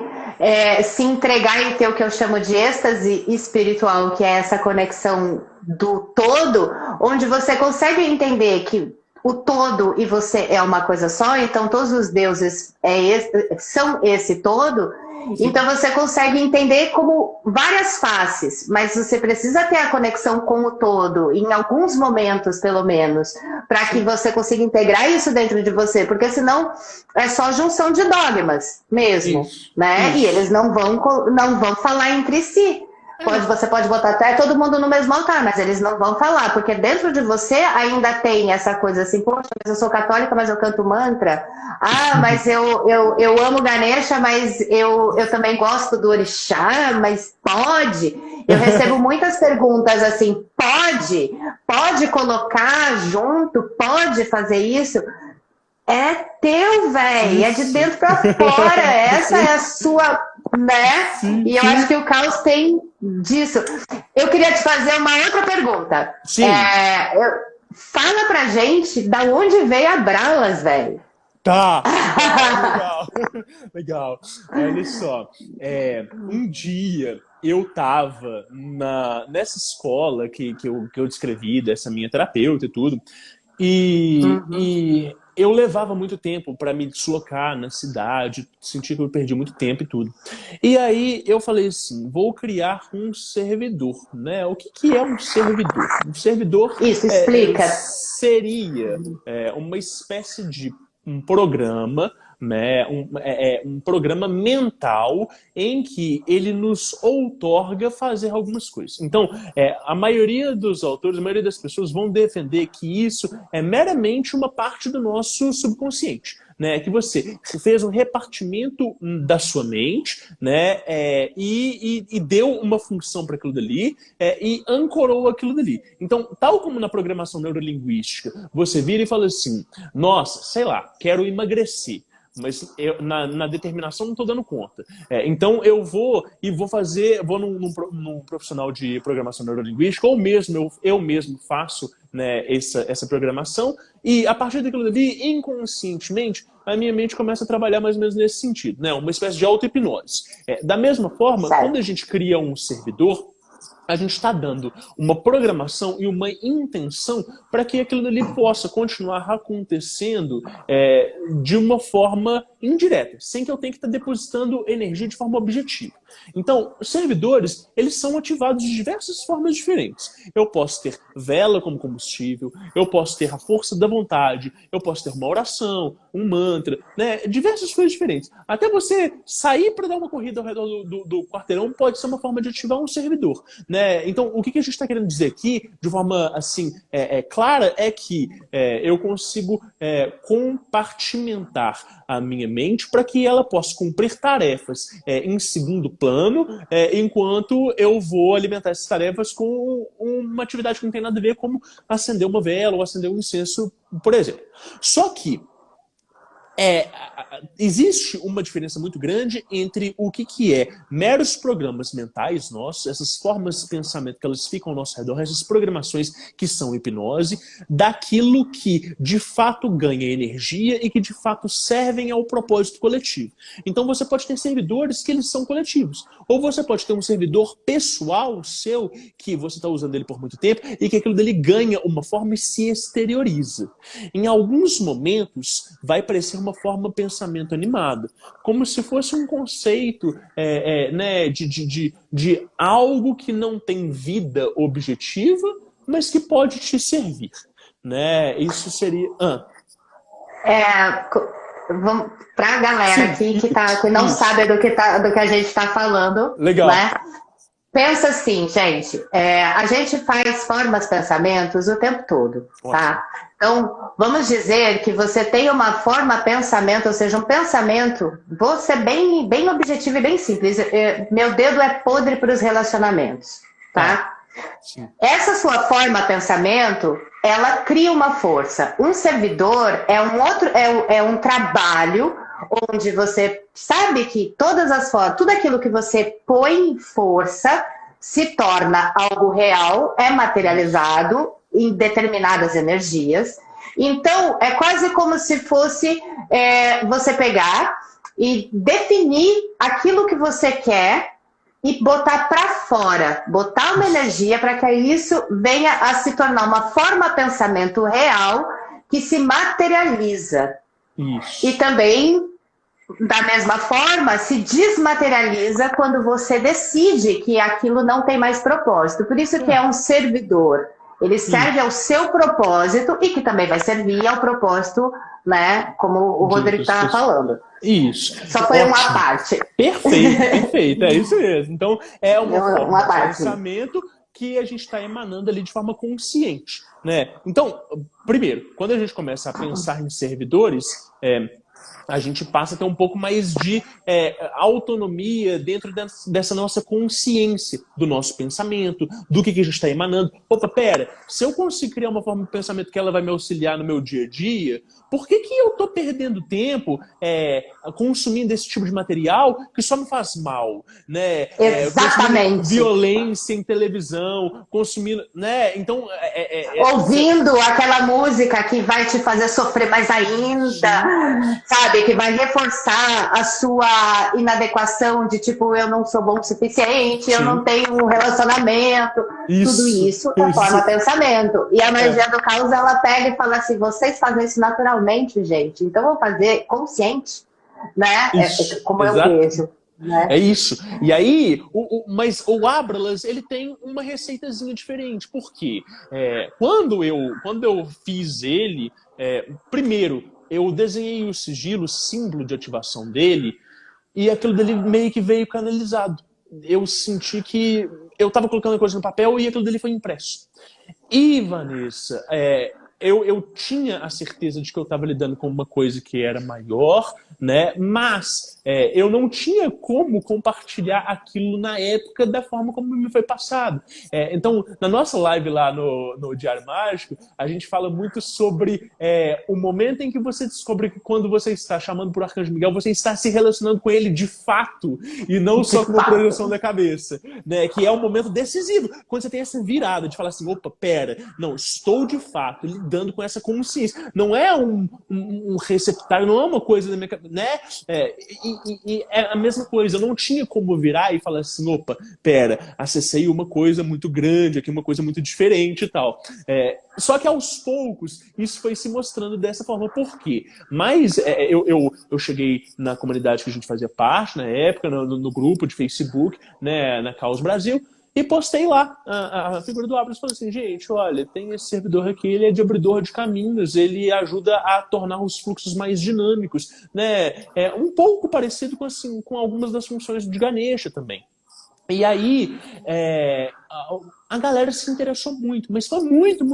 se entregar e ter o que eu chamo de êxtase espiritual, que é essa conexão do todo, onde você consegue entender que o todo e você é uma coisa só, então todos os deuses são esse todo. Sim. Então você consegue entender como várias faces, mas você precisa ter a conexão com o todo, em alguns momentos pelo menos, para que você consiga integrar isso dentro de você, porque senão é só junção de dogmas mesmo, né? Isso. E eles não vão falar entre si. Você pode botar até todo mundo no mesmo altar, mas eles não vão falar, porque dentro de você ainda tem essa coisa assim, poxa, mas eu sou católica, mas eu canto mantra. Ah, mas eu amo Ganesha, mas eu também gosto do orixá, mas pode? Eu recebo muitas perguntas assim, pode colocar junto, pode fazer isso? É teu, velho, é de dentro pra fora, essa é a sua, né? Sim, e eu acho que o caos tem disso. Eu queria te fazer uma outra pergunta. Sim. Fala pra gente da onde veio a Bralas, velho. Tá, legal, legal. Olha só, um dia eu tava nessa escola que eu descrevi, dessa minha terapeuta e tudo, e eu levava muito tempo para me deslocar na cidade, senti que eu perdi muito tempo e tudo. E aí eu falei assim, vou criar um servidor, né? O que é um servidor? Um servidor Isso, explica. Seria uma espécie de um programa, né, um programa mental em que ele nos outorga fazer algumas coisas. Então, a maioria dos autores, a maioria das pessoas vão defender que isso é meramente uma parte do nosso subconsciente. Né, que você fez um repartimento da sua mente, né, e deu uma função para aquilo dali e ancorou aquilo dali. Então, tal como na programação neurolinguística, você vira e fala assim, nossa, sei lá, quero emagrecer. Mas na determinação não estou dando conta. Então eu vou num profissional de programação neurolinguística, ou mesmo eu mesmo faço, né, essa programação, e a partir daquilo ali, inconscientemente, a minha mente começa a trabalhar mais ou menos nesse sentido, né? Uma espécie de auto-hipnose. Da mesma forma, quando a gente cria um servidor, a gente está dando uma programação e uma intenção para que aquilo ali possa continuar acontecendo de uma forma indireta, sem que eu tenha que estar depositando energia de forma objetiva. Então, os servidores, eles são ativados de diversas formas diferentes. Eu posso ter vela como combustível, eu posso ter a força da vontade, eu posso ter uma oração, um mantra, né? Diversas coisas diferentes. Até você sair para dar uma corrida ao redor do quarteirão pode ser uma forma de ativar um servidor, né? Então, o que a gente está querendo dizer aqui, de forma assim clara, é que eu consigo compartimentar a minha mente para que ela possa cumprir tarefas em segundo plano, enquanto eu vou alimentar essas tarefas com uma atividade que não tem nada a ver, como acender uma vela ou acender um incenso, por exemplo. Só que existe uma diferença muito grande entre o que é meros programas mentais nossos, essas formas de pensamento que elas ficam ao nosso redor, essas programações que são hipnose, daquilo que de fato ganha energia e que de fato servem ao propósito coletivo. Então você pode ter servidores que eles são coletivos, ou você pode ter um servidor pessoal seu, que você está usando ele por muito tempo e que aquilo dele ganha uma forma e se exterioriza. Em alguns momentos vai parecer uma forma de pensamento animado, como se fosse um conceito né, de algo que não tem vida objetiva, mas que pode te servir. Né? Isso seria... Para a galera aqui que não sabe do que a gente está falando, legal. Né? Pensa assim, gente, a gente faz formas, pensamentos o tempo todo, tá? Então, vamos dizer que você tem uma forma, pensamento, ou seja, um pensamento, vou ser bem objetivo e bem simples, meu dedo é podre para os relacionamentos, tá? Sim. Essa sua forma, pensamento, ela cria uma força. Um servidor é um trabalho onde você sabe que tudo aquilo que você põe força se torna algo real, é materializado em determinadas energias. Então, é quase como se fosse você pegar e definir aquilo que você quer e botar para fora, botar uma energia para que isso venha a se tornar uma forma pensamento real que se materializa. Isso. E também, da mesma forma, se desmaterializa quando você decide que aquilo não tem mais propósito. Por isso que é um servidor. Ele serve ao seu propósito e que também vai servir ao propósito, né? Como o Rodrigo estava falando. Isso. Só foi uma parte. Perfeito. É isso mesmo. Então, é uma forma de parte. pensamento que a gente está emanando ali de forma consciente. Né? Então, primeiro, quando a gente começa a pensar em servidores, a gente passa a ter um pouco mais de autonomia dentro dessa nossa consciência do nosso pensamento, do que a gente está emanando. Opa, pera, se eu conseguir criar uma forma de pensamento que ela vai me auxiliar no meu dia a dia, por que eu estou perdendo tempo consumindo esse tipo de material que só me faz mal? Né? Exatamente. Violência em televisão, consumindo... Né? Então, ouvindo aquela música que vai te fazer sofrer mais ainda, sabe? Que vai reforçar a sua inadequação de tipo, eu não sou bom o suficiente, eu não tenho um relacionamento. Tudo isso é forma pensamento. E a magia do caos, ela pega e fala assim, vocês fazem isso naturalmente, gente. Então vou fazer consciente, né? Como eu vejo. Né? É isso. E aí, mas o Abralas, ele tem uma receitazinha diferente. Por quê? Quando eu fiz ele, primeiro, eu desenhei o sigilo, o símbolo de ativação dele, e aquilo dele meio que veio canalizado. Eu senti que eu estava colocando a coisa no papel e aquilo dele foi impresso. E, Vanessa, eu tinha a certeza de que eu estava lidando com uma coisa que era maior, né? Mas eu não tinha como compartilhar aquilo na época da forma como me foi passado. Então, na nossa live lá no Diário Mágico, a gente fala muito sobre o momento em que você descobre que quando você está chamando por Arcanjo Miguel, você está se relacionando com ele de fato e não só com uma projeção da cabeça, né? Que é um momento decisivo. Quando você tem essa virada de falar assim, opa, pera, não, estou de fato lidando com essa consciência. Não é um receptário, não é uma coisa da minha cabeça, né? E é a mesma coisa, eu não tinha como virar e falar assim, opa, pera, acessei uma coisa muito grande aqui, uma coisa muito diferente e tal. Só que aos poucos isso foi se mostrando dessa forma. Por quê? Mas eu cheguei na comunidade que a gente fazia parte na época, no grupo de Facebook, né, na Caos Brasil, e postei lá a figura do Abralas, falando assim, gente, olha, tem esse servidor aqui, ele é de abridor de caminhos, ele ajuda a tornar os fluxos mais dinâmicos, né? Um pouco parecido com algumas das funções de Ganesha também. E aí, a galera se interessou muito, mas foi muito,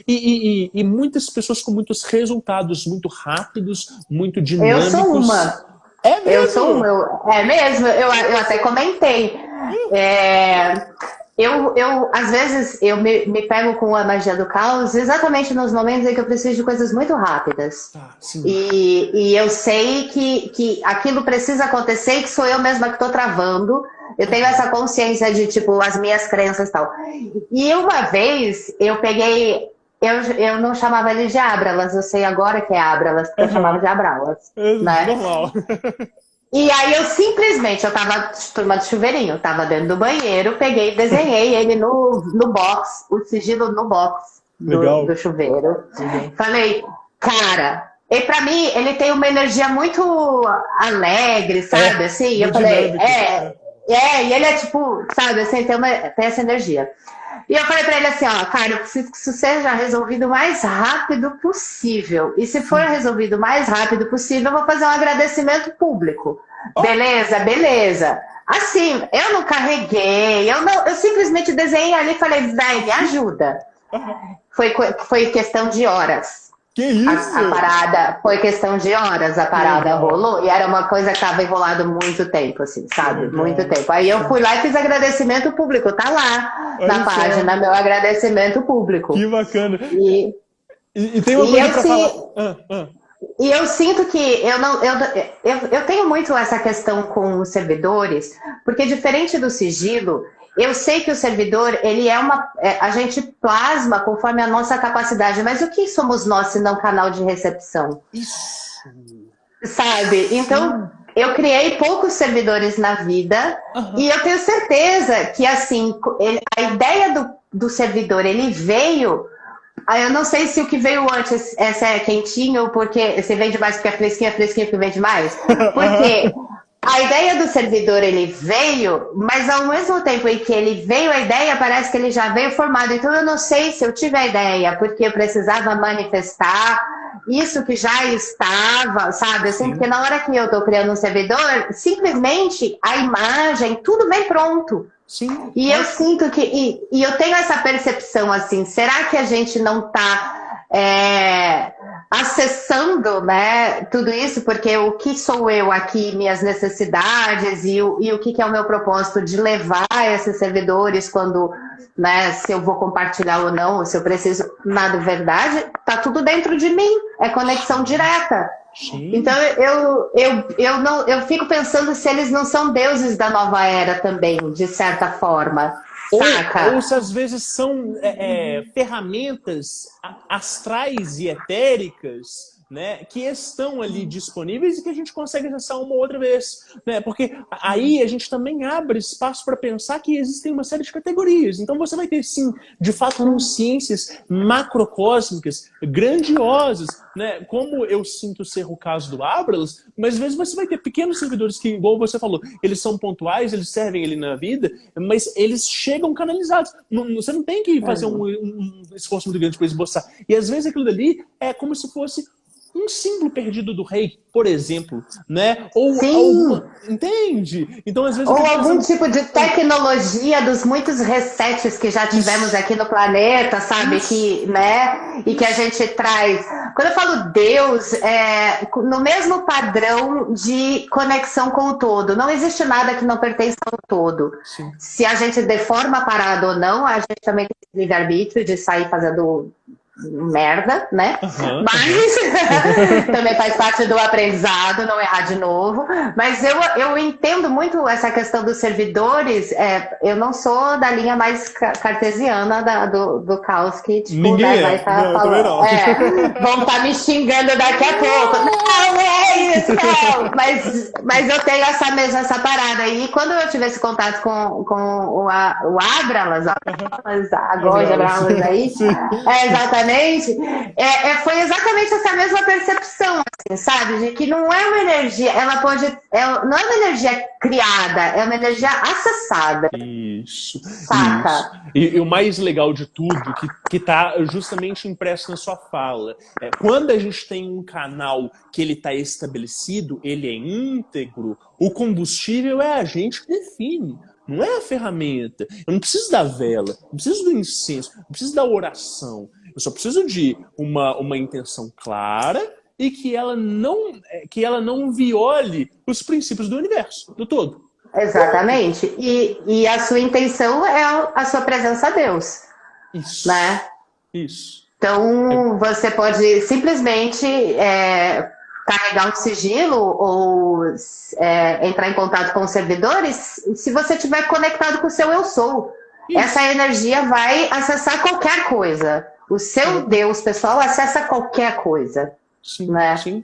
e muitas pessoas com muitos resultados muito rápidos, muito dinâmicos. Eu sou uma. É mesmo? Eu sou uma. É mesmo, eu até comentei. Às vezes, eu me pego com a magia do caos exatamente nos momentos em que eu preciso de coisas muito rápidas. Sim. E eu sei que aquilo precisa acontecer e que sou eu mesma que estou travando. Eu tenho essa consciência de, tipo, as minhas crenças e tal. E uma vez, eu peguei... Eu não chamava ele de Ábralas, eu sei agora que é Ábralas, porque eu chamava de Abralas. Né? Normal. E aí eu tava turma de chuveirinho, tava dentro do banheiro, peguei e desenhei ele no box, o sigilo no box do chuveiro. Legal. Falei, cara, e pra mim ele tem uma energia muito alegre, sabe? Assim, eu falei, e ele é tipo, sabe, assim, tem essa energia. E eu falei pra ele assim, ó, cara, eu preciso que isso seja resolvido o mais rápido possível. E se for resolvido o mais rápido possível, eu vou fazer um agradecimento público. Beleza? Beleza. Assim, eu não carreguei, eu simplesmente desenhei ali e falei, vai, me ajuda. Foi questão de horas. Que isso? A parada, foi questão de horas, a parada rolou. E era uma coisa que estava enrolado muito tempo, assim, sabe? Muito tempo. Aí eu fui lá e fiz agradecimento público. Tá lá na página, meu agradecimento público. Que bacana. E tem uma coisa pra falar. E eu sinto que eu tenho muito essa questão com os servidores, porque diferente do sigilo, eu sei que o servidor, ele a gente plasma conforme a nossa capacidade, mas o que somos nós se não canal de recepção? Isso. Sabe? Então, eu criei poucos servidores na vida e eu tenho certeza que, assim, a ideia do servidor, ele veio... Eu não sei se o que veio antes é quentinho, porque você vende mais porque é fresquinho que vende mais. Porque... A ideia do servidor, ele veio, mas ao mesmo tempo em que ele veio a ideia, parece que ele já veio formado. Então eu não sei se eu tive a ideia, porque eu precisava manifestar isso que já estava, sabe? Assim, porque na hora que eu estou criando um servidor, simplesmente a imagem, tudo vem pronto. Sim. E eu sinto que... E eu tenho essa percepção, assim, será que a gente não está... acessando, né, tudo isso, porque o que sou eu aqui, minhas necessidades e o que é o meu propósito de levar esses servidores quando, né, se eu vou compartilhar ou não, ou se eu preciso, na verdade, tá tudo dentro de mim, é conexão direta. Sim. Então eu fico pensando se eles não são deuses da nova era também, de certa forma. Ou se às vezes são ferramentas astrais e etéricas, né, que estão ali disponíveis e que a gente consegue acessar uma ou outra vez. Né? Porque aí a gente também abre espaço para pensar que existem uma série de categorias. Então você vai ter, sim, de fato, consciências macrocósmicas, grandiosas, né? Como eu sinto ser o caso do Ábralas, mas às vezes você vai ter pequenos servidores que, igual você falou, eles são pontuais, eles servem ali na vida, mas eles chegam canalizados. Você não tem que fazer um esforço muito grande para esboçar. E às vezes aquilo dali é como se fosse um símbolo perdido do rei, por exemplo, né? Ou alguma... Entende? Então, às vezes, ou algum tipo de tecnologia dos muitos resets que já tivemos aqui no planeta, sabe? Que, né? E que a gente traz. Quando eu falo Deus, no mesmo padrão de conexão com o todo. Não existe nada que não pertence ao todo. Sim. Se a gente deforma a parada ou não, a gente também tem livre-arbítrio de sair fazendo merda, né? Mas também faz parte do aprendizado, não errar de novo. Mas eu entendo muito essa questão dos servidores. Eu não sou da linha mais cartesiana do caos que, tipo, ninguém vai estar falando. Vão estar me xingando daqui a pouco. Não é isso, não. Mas eu tenho essa parada aí. E quando eu tive esse contato com o Ábralas, Abralas aí, exatamente. Foi exatamente essa mesma percepção, assim, sabe? De que não é uma energia, não é uma energia criada, é uma energia acessada. Isso. Saca? Isso. E o mais legal de tudo, que tá justamente impresso na sua fala, quando a gente tem um canal que ele tá estabelecido, ele é íntegro, o combustível é a gente que define. Não é a ferramenta. Eu não preciso da vela, não preciso do incenso, não preciso da oração. Eu só preciso de uma intenção clara e que ela não viole os princípios do universo, do todo. Exatamente. E a sua intenção é a sua presença a Deus, Isso. né? Isso. Então, você pode simplesmente carregar um sigilo ou entrar em contato com os servidores se você estiver conectado com o seu eu sou. Isso. Essa energia vai acessar qualquer coisa. O seu Deus pessoal acessa qualquer coisa. Sim, né? Sim.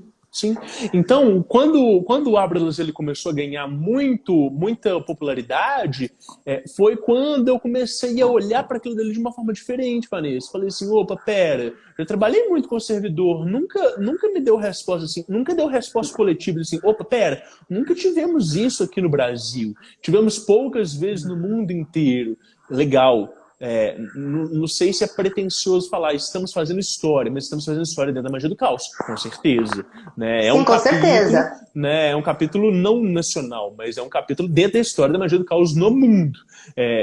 Então, quando o Abralas ele começou a ganhar muita popularidade, foi quando eu comecei a olhar para aquilo dele de uma forma diferente, Vanessa. Falei assim, opa, pera, eu trabalhei muito com o servidor, nunca me deu resposta assim, nunca deu resposta coletiva assim, opa, pera, nunca tivemos isso aqui no Brasil. Tivemos poucas vezes no mundo inteiro. Legal. Não sei se é pretensioso falar estamos fazendo história, mas estamos fazendo história dentro da magia do caos, com certeza, né? Sim, com certeza. Né? É um capítulo não nacional, mas é um capítulo dentro da história da magia do caos no mundo.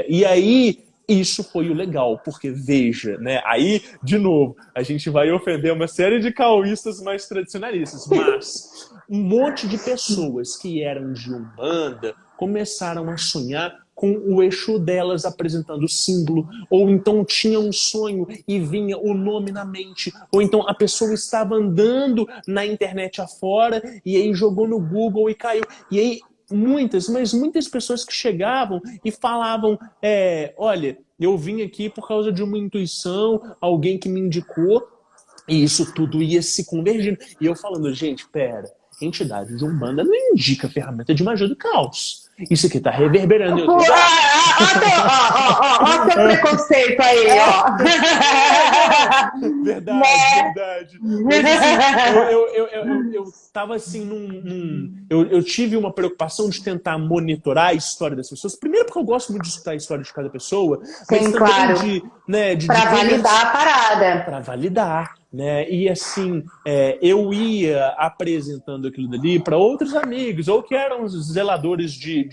E aí isso foi o legal, porque veja, né? Aí, de novo, a gente vai ofender uma série de caoístas mais tradicionalistas, mas um monte de pessoas que eram de Umbanda começaram a sonhar com o Exu delas apresentando o símbolo, ou então tinha um sonho e vinha o nome na mente, ou então a pessoa estava andando na internet afora e aí jogou no Google e caiu. E aí muitas pessoas que chegavam e falavam, olha, eu vim aqui por causa de uma intuição, alguém que me indicou, e isso tudo ia se convergindo. E eu falando, gente, pera, entidade de Umbanda não indica ferramenta de magia do caos. Isso aqui tá reverberando em outro lugar. Ó, teu preconceito aí, ó. Verdade. Mas, assim, eu tava assim eu tive uma preocupação de tentar monitorar a história das pessoas. Primeiro porque eu gosto muito de escutar a história de cada pessoa. Mas sim, também claro. Pra validar a parada. Pra validar. Né? E assim, eu ia apresentando aquilo dali para outros amigos, ou que eram zeladores de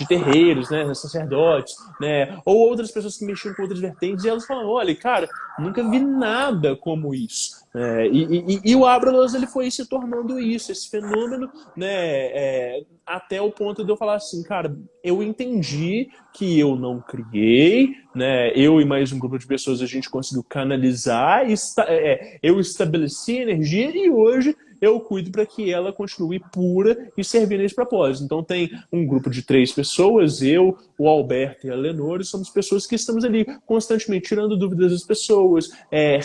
terreiros, né? Sacerdotes, né? Ou outras pessoas que mexiam com outras vertentes, e elas falavam, olha, cara, nunca vi nada como isso. E o Abralas ele foi se tornando isso, esse fenômeno, né? Até o ponto de eu falar assim, cara, eu entendi que eu não criei, né? Eu e mais um grupo de pessoas a gente conseguiu canalizar, eu estabeleci energia e hoje eu cuido para que ela continue pura e servindo esse propósito. Então tem um grupo de 3 pessoas, eu, o Alberto e a Lenore, somos pessoas que estamos ali constantemente tirando dúvidas das pessoas,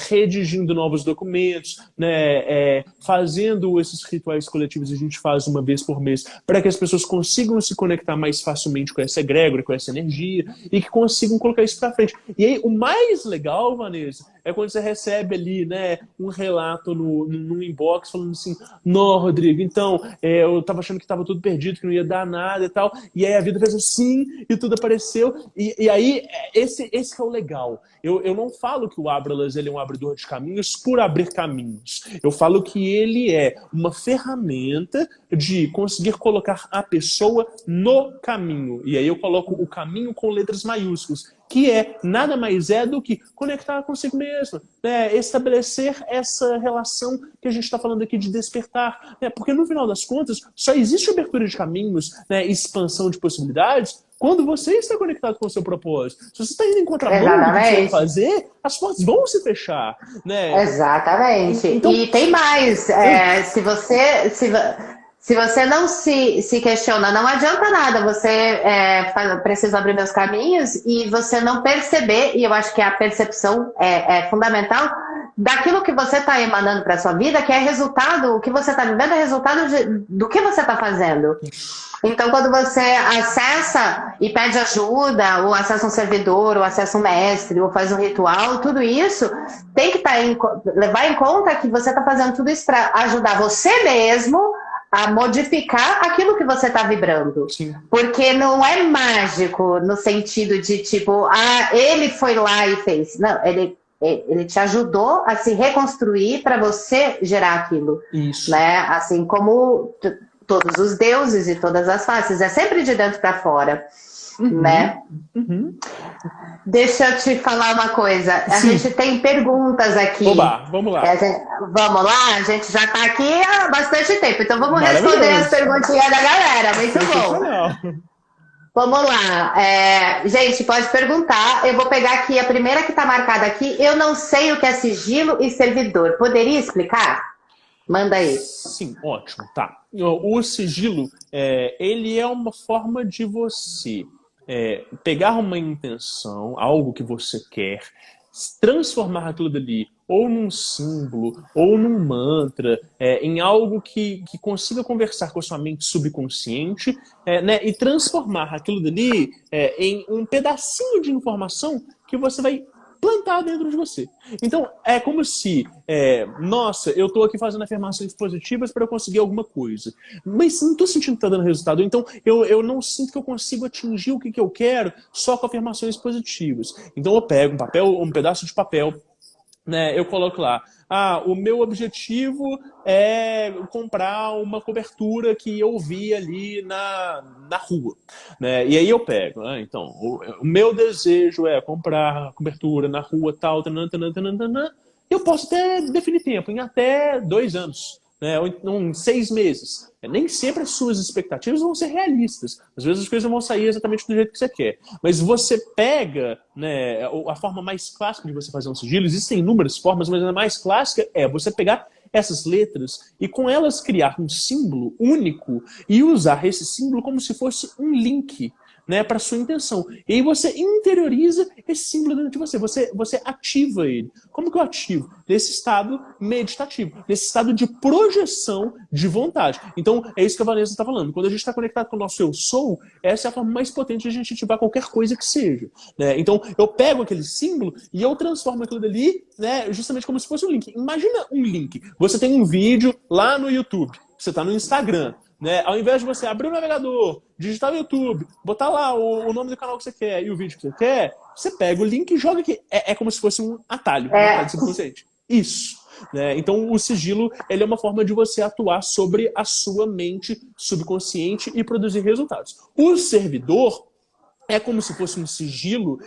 redigindo novos documentos, né, fazendo esses rituais coletivos que a gente faz uma vez por mês para que as pessoas consigam se conectar mais facilmente com essa egrégora, com essa energia e que consigam colocar isso para frente. E aí o mais legal, Vanessa, é quando você recebe ali, né, um relato no inbox falando assim, não, Rodrigo, então, eu tava achando que tava tudo perdido, que não ia dar nada e tal, e aí a vida fez assim, e tudo apareceu, e aí esse é o legal. Eu não falo que o Abralas ele é um abridor de caminhos por abrir caminhos. Eu falo que ele é uma ferramenta de conseguir colocar a pessoa no caminho. E aí eu coloco o caminho com letras maiúsculas, que nada mais do que conectar consigo mesmo, né? Estabelecer essa relação que a gente está falando aqui de despertar, né? Porque no final das contas só existe abertura de caminhos, né? Expansão de possibilidades quando você está conectado com o seu propósito. Se você está indo em contramão do que você vai fazer, as portas vão se fechar, né? Exatamente. Então, e tem mais, se você não se questiona, não adianta nada, você precisa abrir meus caminhos e você não perceber, e eu acho que a percepção é fundamental, daquilo que você está emanando para a sua vida, que é resultado, o que você está vivendo é resultado do que você está fazendo. Então, quando você acessa e pede ajuda, ou acessa um servidor, ou acessa um mestre, ou faz um ritual, tudo isso tem que levar em conta que você está fazendo tudo isso para ajudar você mesmo a modificar aquilo que você está vibrando. Sim. Porque não é mágico no sentido de tipo, ele foi lá e fez. Não, ele te ajudou a se reconstruir para você gerar aquilo. Isso. Né? Assim como todos os deuses e todas as faces. É sempre de dentro para fora. Uhum. Né? Uhum. Deixa eu te falar uma coisa. A Sim. gente tem perguntas aqui. Oba, vamos lá. Vamos lá? A gente já está aqui há bastante tempo. Então vamos responder as perguntinhas da galera. Muito bom. Vamos lá. Gente, pode perguntar. Eu vou pegar aqui a primeira que está marcada aqui. Eu não sei o que é sigilo e servidor. Poderia explicar? Manda aí. Sim, ótimo, tá. O sigilo, ele é uma forma de você pegar uma intenção, algo que você quer, transformar aquilo dali ou num símbolo, ou num mantra, em algo que consiga conversar com a sua mente subconsciente, né, e transformar aquilo dali em um pedacinho de informação que você vai plantar dentro de você. Então, é como se, nossa, eu estou aqui fazendo afirmações positivas para eu conseguir alguma coisa, mas não estou sentindo que está dando resultado, então eu não sinto que eu consigo atingir o que eu quero só com afirmações positivas. Então eu pego um pedaço de papel, né, eu coloco lá, o meu objetivo é comprar uma cobertura que eu vi ali na rua, né? E aí eu pego, então, o meu desejo é comprar cobertura na rua tal, eu posso até definir tempo, em até 2 anos, né? Ou em 6 meses. Nem sempre as suas expectativas vão ser realistas. Às vezes as coisas não vão sair exatamente do jeito que você quer. Mas você pega, né, a forma mais clássica de você fazer um sigilo, existem inúmeras formas, mas a mais clássica é você pegar essas letras e com elas criar um símbolo único e usar esse símbolo como se fosse um link, né, para sua intenção. E aí você interioriza esse símbolo dentro de você. Você ativa ele. Como que eu ativo? Nesse estado meditativo, nesse estado de projeção de vontade. Então, é isso que a Vanessa está falando. Quando a gente está conectado com o nosso eu sou, essa é a forma mais potente de a gente ativar qualquer coisa que seja, né? Então, eu pego aquele símbolo e eu transformo aquilo dali, né, justamente como se fosse um link. Imagina um link. Você tem um vídeo lá no YouTube. Você está no Instagram. Né? Ao invés de você abrir o navegador, digitar no YouTube, botar lá o nome do canal que você quer e o vídeo que você quer, você pega o link e joga aqui. É como se fosse um atalho, um atalho subconsciente. Isso. Né? Então o sigilo, ele é uma forma de você atuar sobre a sua mente subconsciente e produzir resultados. O servidor é como se fosse um sigilo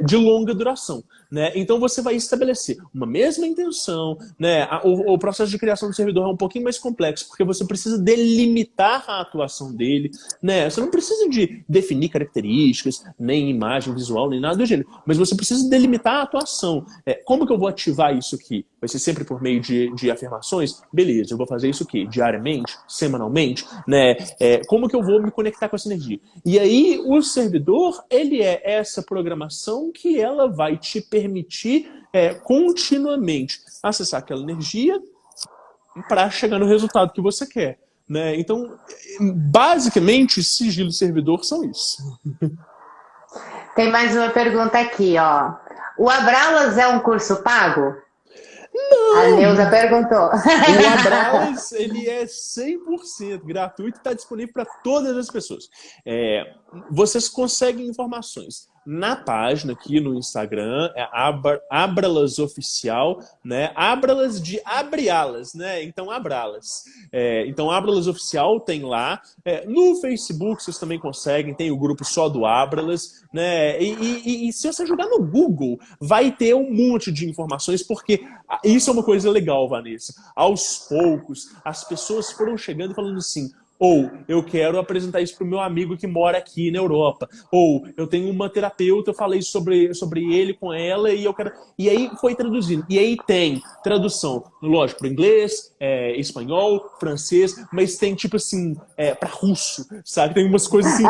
de longa duração, né? Então você vai estabelecer uma mesma intenção, né? O processo de criação do servidor é um pouquinho mais complexo, porque você precisa delimitar a atuação dele, né? Você não precisa de definir características, nem imagem visual, nem nada do gênero, mas você precisa delimitar a atuação. Como que eu vou ativar isso aqui? Vai ser sempre por meio de afirmações? Beleza, eu vou fazer isso aqui diariamente, semanalmente, né? Como que eu vou me conectar com essa energia? E aí o servidor, ele é essa programação que ela vai te permitir continuamente acessar aquela energia para chegar no resultado que você quer, né? Então, basicamente, sigilo e servidor são isso. Tem mais uma pergunta aqui, ó. O Abralas é um curso pago? Não! A Neuza perguntou. O Abralas, ele é 100% gratuito e está disponível para todas as pessoas. Vocês conseguem informações na página aqui no Instagram, Abralas Oficial, né? Abralas de abre-alas, né? Então, Abralas. Então, Abralas Oficial tem lá. No Facebook vocês também conseguem, tem o grupo só do Abralas, né? E se você jogar no Google, vai ter um monte de informações, porque isso é uma coisa legal, Vanessa. Aos poucos, as pessoas foram chegando e falando assim: ou eu quero apresentar isso para o meu amigo que mora aqui na Europa. Ou eu tenho uma terapeuta, eu falei sobre ele com ela e eu quero. E aí foi traduzindo. E aí tem tradução, lógico, para inglês, espanhol, francês, mas tem tipo assim, para russo, sabe? Tem umas coisas assim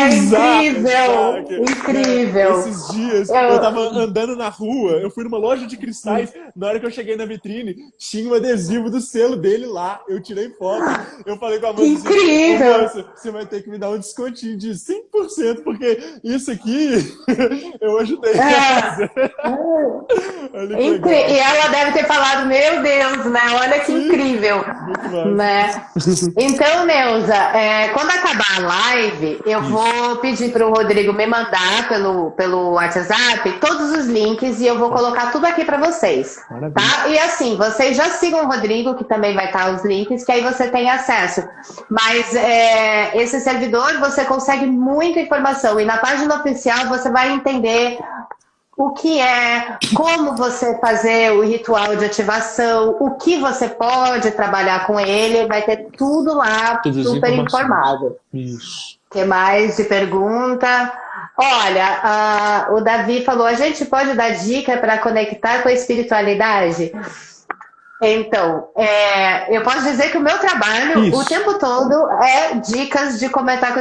bizarras. Incrível! Incrível! Esses dias eu tava andando na rua, eu fui numa loja de cristais, na hora que eu cheguei na vitrine, tinha um adesivo do selo dele lá. Eu tirei foto, eu falei com a mãe. Incrível! Assim, você vai ter que me dar um descontinho de 5%, porque isso aqui eu ajudei a fazer. E ela deve ter falado, meu Deus, né? Olha que Sim, incrível. Né? Então, Neuza, quando acabar a live, eu vou pedir para o Rodrigo me mandar pelo WhatsApp todos os links e eu vou colocar tudo aqui para vocês. Tá? E assim, vocês já sigam o Rodrigo, que também vai estar os links, que aí você tem acesso. Mas esse servidor, você consegue muita informação. E na página oficial você vai entender o que como você fazer o ritual de ativação, o que você pode trabalhar com ele, vai ter tudo lá, super informado. Isso. Que mais de pergunta? Olha, o Davi falou, a gente pode dar dica para conectar com a espiritualidade? Então, eu posso dizer que o meu trabalho, o tempo todo, é dicas de conectar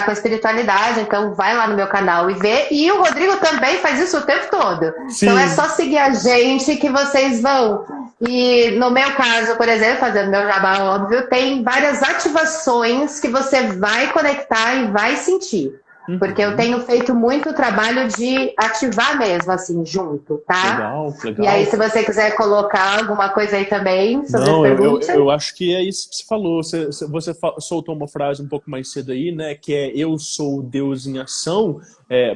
com a espiritualidade. Então, vai lá no meu canal e vê. E o Rodrigo também faz isso o tempo todo. Sim. Então, é só seguir a gente que vocês vão. E no meu caso, por exemplo, fazendo meu jabá, óbvio, tem várias ativações que você vai conectar e vai sentir. Porque eu tenho feito muito trabalho de ativar mesmo, assim, junto, tá? Legal, legal. E aí, se você quiser colocar alguma coisa aí também, sobre Não, pergunta. eu acho que é isso que você falou. Você soltou uma frase um pouco mais cedo aí, né? Que é eu sou o Deus em ação.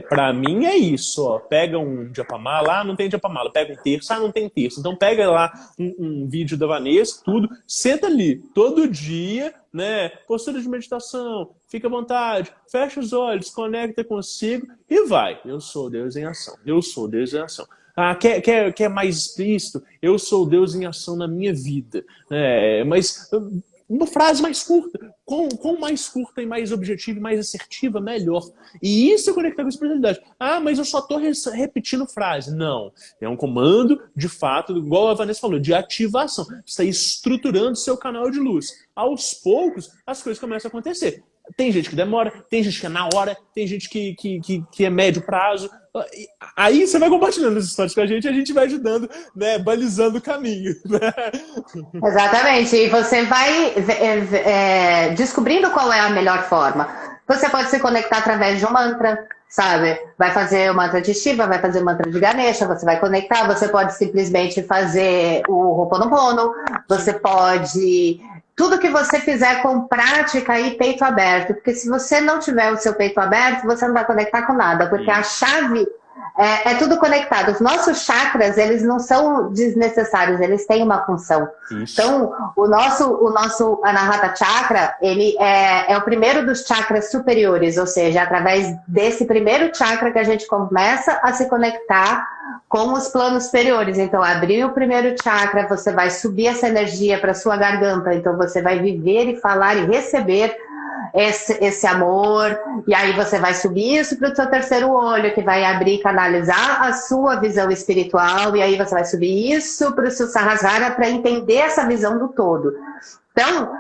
Pra mim é isso, ó. Pega um Japamala, lá não tem Japamala. Pega um terço, não tem terço. Então pega lá um vídeo da Vanessa, tudo. Senta ali, todo dia, né? Postura de meditação, fica à vontade, fecha os olhos, conecta consigo e vai. Eu sou Deus em ação. Eu sou Deus em ação. Quer mais explícito? Eu sou Deus em ação na minha vida. Mas uma frase mais curta. Com mais curta e mais objetiva e mais assertiva, melhor. E isso é conectar com a espiritualidade. Mas eu só estou repetindo frase. Não. É um comando, de fato, igual a Vanessa falou, de ativação. Você está estruturando seu canal de luz. Aos poucos, as coisas começam a acontecer. Tem gente que demora, tem gente que é na hora, tem gente que é médio prazo. Aí você vai compartilhando as histórias com a gente vai ajudando, né, balizando o caminho. Né? Exatamente. E você vai descobrindo qual é a melhor forma. Você pode se conectar através de um mantra, sabe? Vai fazer o mantra de Shiva, vai fazer o mantra de Ganesha, você vai conectar, você pode simplesmente fazer o Ho'oponopono, você pode... Tudo que você fizer com prática e peito aberto. Porque se você não tiver o seu peito aberto, você não vai conectar com nada. Porque a chave é tudo conectado. Os nossos chakras, eles não são desnecessários, eles têm uma função. Isso. Então, o nosso Anahata Chakra, ele é o primeiro dos chakras superiores. Ou seja, através desse primeiro chakra que a gente começa a se conectar com os planos superiores. Então, abrir o primeiro chakra, você vai subir essa energia para sua garganta. Então, você vai viver e falar e receber esse amor. E aí você vai subir isso para o seu terceiro olho, que vai abrir e canalizar a sua visão espiritual. E aí você vai subir isso para o seu Sahasrara para entender essa visão do todo. Então,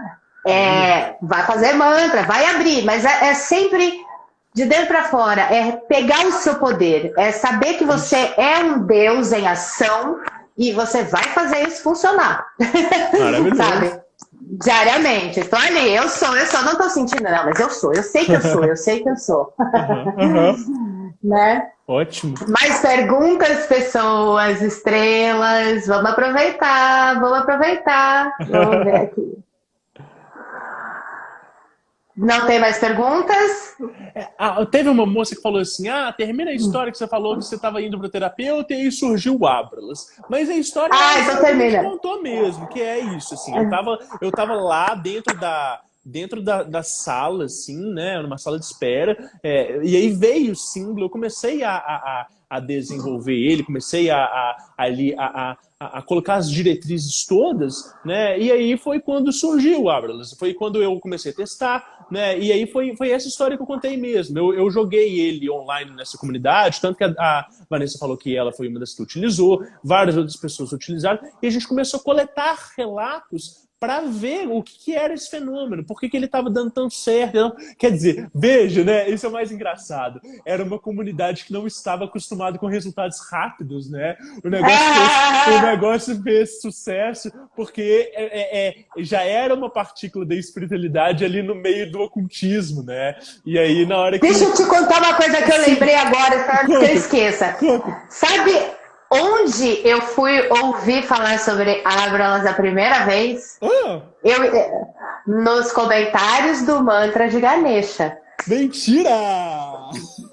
vai fazer mantra, vai abrir, mas é sempre... de dentro para fora, é pegar o seu poder, é saber que você é um Deus em ação e você vai fazer isso funcionar. Maravilhoso. Sabe? Diariamente. Estou ali, eu sou, não estou sentindo, não, mas eu sou, eu sei que eu sou. Né? Ótimo. Mais perguntas, pessoas, estrelas, vamos aproveitar. Vamos ver aqui. Não tem mais perguntas? Teve uma moça que falou assim, termina a história que você falou que você estava indo para o terapeuta e aí surgiu o Ábralas. Mas a história então termina. contou mesmo, que é isso, assim, eu tava lá dentro da sala, assim, né, numa sala de espera, e aí veio o símbolo, eu comecei a desenvolver ele, comecei a colocar as diretrizes todas, né, e aí foi quando surgiu o Ábralas, foi quando eu comecei a testar, né, e aí foi essa história que eu contei mesmo, eu joguei ele online nessa comunidade, tanto que a Vanessa falou que ela foi uma das que utilizou, várias outras pessoas utilizaram, e a gente começou a coletar relatos para ver o que era esse fenômeno, por que ele estava dando tão certo. Então, quer dizer, veja, né? Isso é o mais engraçado. Era uma comunidade que não estava acostumada com resultados rápidos, né? O negócio fez sucesso porque já era uma partícula da espiritualidade ali no meio do ocultismo, né? E aí, na hora que... Deixa eu te contar uma coisa que eu lembrei agora, para que eu esqueça. Sabe... onde eu fui ouvir falar sobre Ábralas a primeira vez? Nos comentários do mantra de Ganesha. Mentira!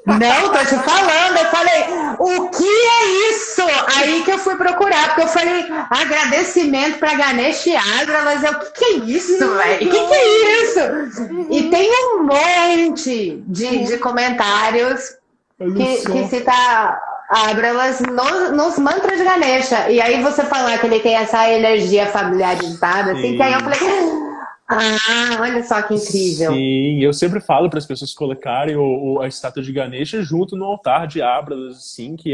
Não, tô te falando. Eu falei, o que é isso? Aí que eu fui procurar, porque eu falei, agradecimento pra Ganesha e Ábralas. O que é isso, velho? O que é isso? E tem um monte de comentários que cita Ábralas nos mantras de Ganesha. E aí você falar que ele tem essa energia familiarizada, assim, que aí eu falei, Ah, olha só que incrível. Sim, eu sempre falo para as pessoas colocarem a estátua de Ganesha junto no altar de Abras, assim, que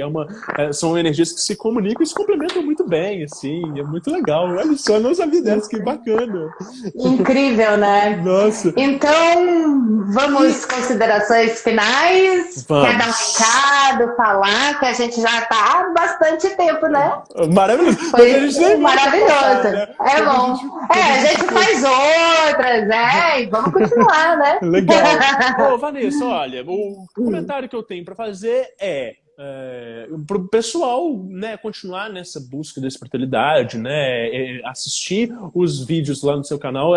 são energias que se comunicam e se complementam muito bem, assim, é muito legal. Olha só, eu não sabia dessa, que bacana. Incrível, né? Nossa, Então, vamos e considerações finais. Quer dar um vamos. recado, falar, que a gente já está há bastante tempo, né? Maravilhoso. Porque a Foi gente nem vai passar, maravilhoso. né? É bom. Quando a A gente gente for. faz outras, né? E vamos continuar, né? Legal. Ô, Vanessa, olha, o comentário que eu tenho para fazer para o pessoal, né, continuar nessa busca da espiritualidade, né, assistir os vídeos lá no seu canal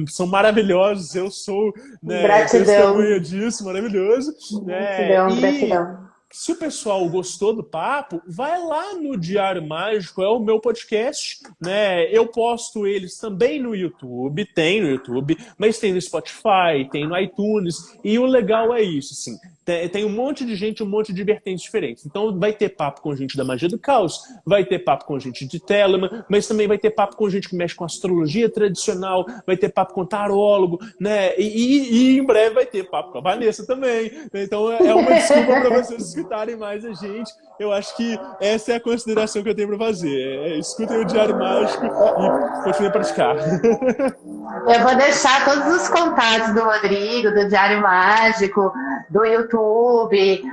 são maravilhosos. Eu sou, né, Gratidão, testemunha disso, maravilhoso, né, gratidão, e gratidão. se o pessoal gostou do papo, vai lá no Diário Mágico, é o meu podcast, né? Eu posto eles também no YouTube, tem no YouTube, mas tem no Spotify, tem no iTunes, e o legal é isso, assim, tem um monte de gente, um monte de vertentes diferentes. Então vai ter papo com gente da magia do caos, vai ter papo com gente de Telemann, mas também vai ter papo com gente que mexe com astrologia tradicional, vai ter papo com tarólogo, né? E em breve vai ter papo com a Vanessa também. Então é uma desculpa para vocês escutarem mais a gente. Eu acho que essa é a consideração que eu tenho para fazer. Escutem o Diário Mágico e continuem a praticar. Eu vou deixar todos os contatos do Rodrigo, do Diário Mágico, do YouTube,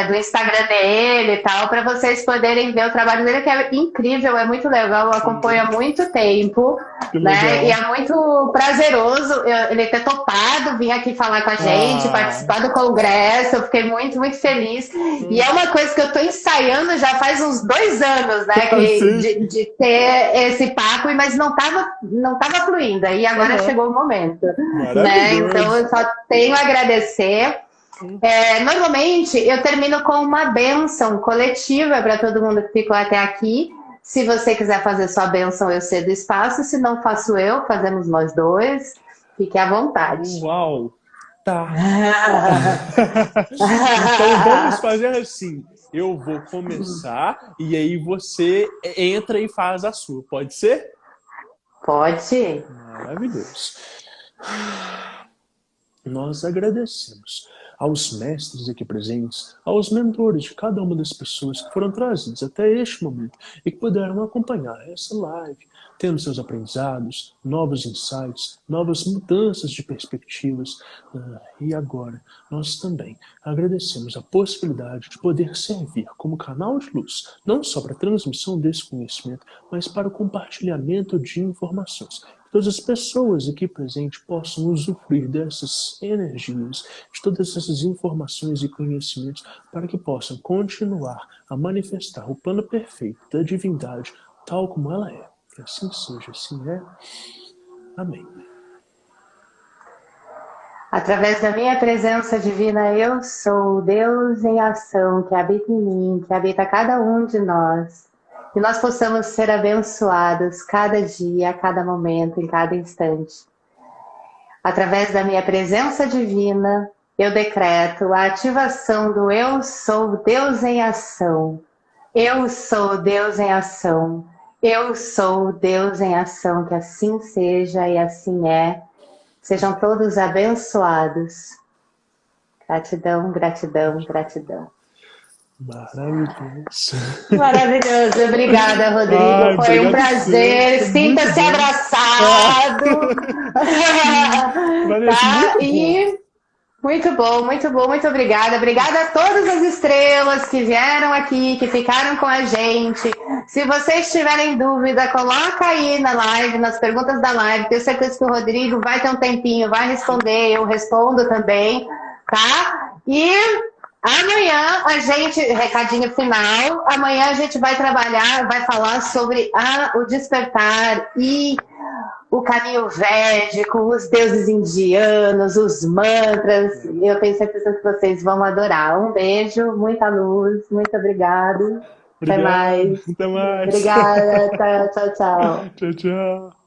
do Instagram dele e tal, para vocês poderem ver o trabalho dele, que é incrível, é muito legal, eu acompanho há muito tempo, Que né? E legal. é muito prazeroso ele ter topado vir aqui falar com a gente, Ah, participar do congresso, eu fiquei muito, muito feliz. E é uma coisa que eu estou ensaiando já faz uns 2 anos, né? sim. De ter esse papo, mas não tava fluindo. Aí agora Aham. chegou o momento, né? Então Maravilhoso. eu só tenho a agradecer. Normalmente eu termino com uma bênção coletiva para todo mundo que ficou até aqui. Se você quiser fazer sua bênção, eu cedo espaço. Se não faço eu, fazemos nós dois. Fique à vontade. Uau! Tá. Então vamos fazer assim. Eu vou começar e aí você entra e faz a sua. Pode ser? Pode. Maravilhoso. Nós agradecemos aos mestres aqui presentes, aos mentores de cada uma das pessoas que foram trazidas até este momento e que puderam acompanhar essa live, tendo seus aprendizados, novos insights, novas mudanças de perspectivas. E agora, nós também agradecemos a possibilidade de poder servir como canal de luz, não só para a transmissão desse conhecimento, mas para o compartilhamento de informações. Todas as pessoas aqui presentes possam usufruir dessas energias, de todas essas informações e conhecimentos, para que possam continuar a manifestar o plano perfeito da divindade, tal como ela é. Que assim seja, assim é. Amém. Através da minha presença divina, eu sou o Deus em ação que habita em mim, que habita cada um de nós. Que nós possamos ser abençoados cada dia, a cada momento, em cada instante. Através da minha presença divina, eu decreto a ativação do Eu sou Deus em ação. Eu sou Deus em ação. Eu sou Deus em ação. Que assim seja e assim é. Sejam todos abençoados. Gratidão, gratidão, gratidão. Maravilhoso. Maravilhoso. Obrigada, Rodrigo. Foi um Obrigado prazer. você. Muito Sinta-se bom. abraçado. Vanessa, Tá? muito bom. E muito bom, muito bom. Muito obrigada. Obrigada a todas as estrelas que vieram aqui, que ficaram com a gente. Se vocês tiverem dúvida, coloca aí na live, nas perguntas da live. Tenho certeza que o Rodrigo vai ter um tempinho, vai responder. Eu respondo também, tá? E amanhã a gente, recadinho final, amanhã a gente vai trabalhar, vai falar sobre o despertar e o caminho védico, os deuses indianos, os mantras. Eu tenho certeza que vocês vão adorar. Um beijo, muita luz, muito obrigado. Até Obrigado. mais. Até mais. Obrigada, tchau, tchau. Tchau, tchau.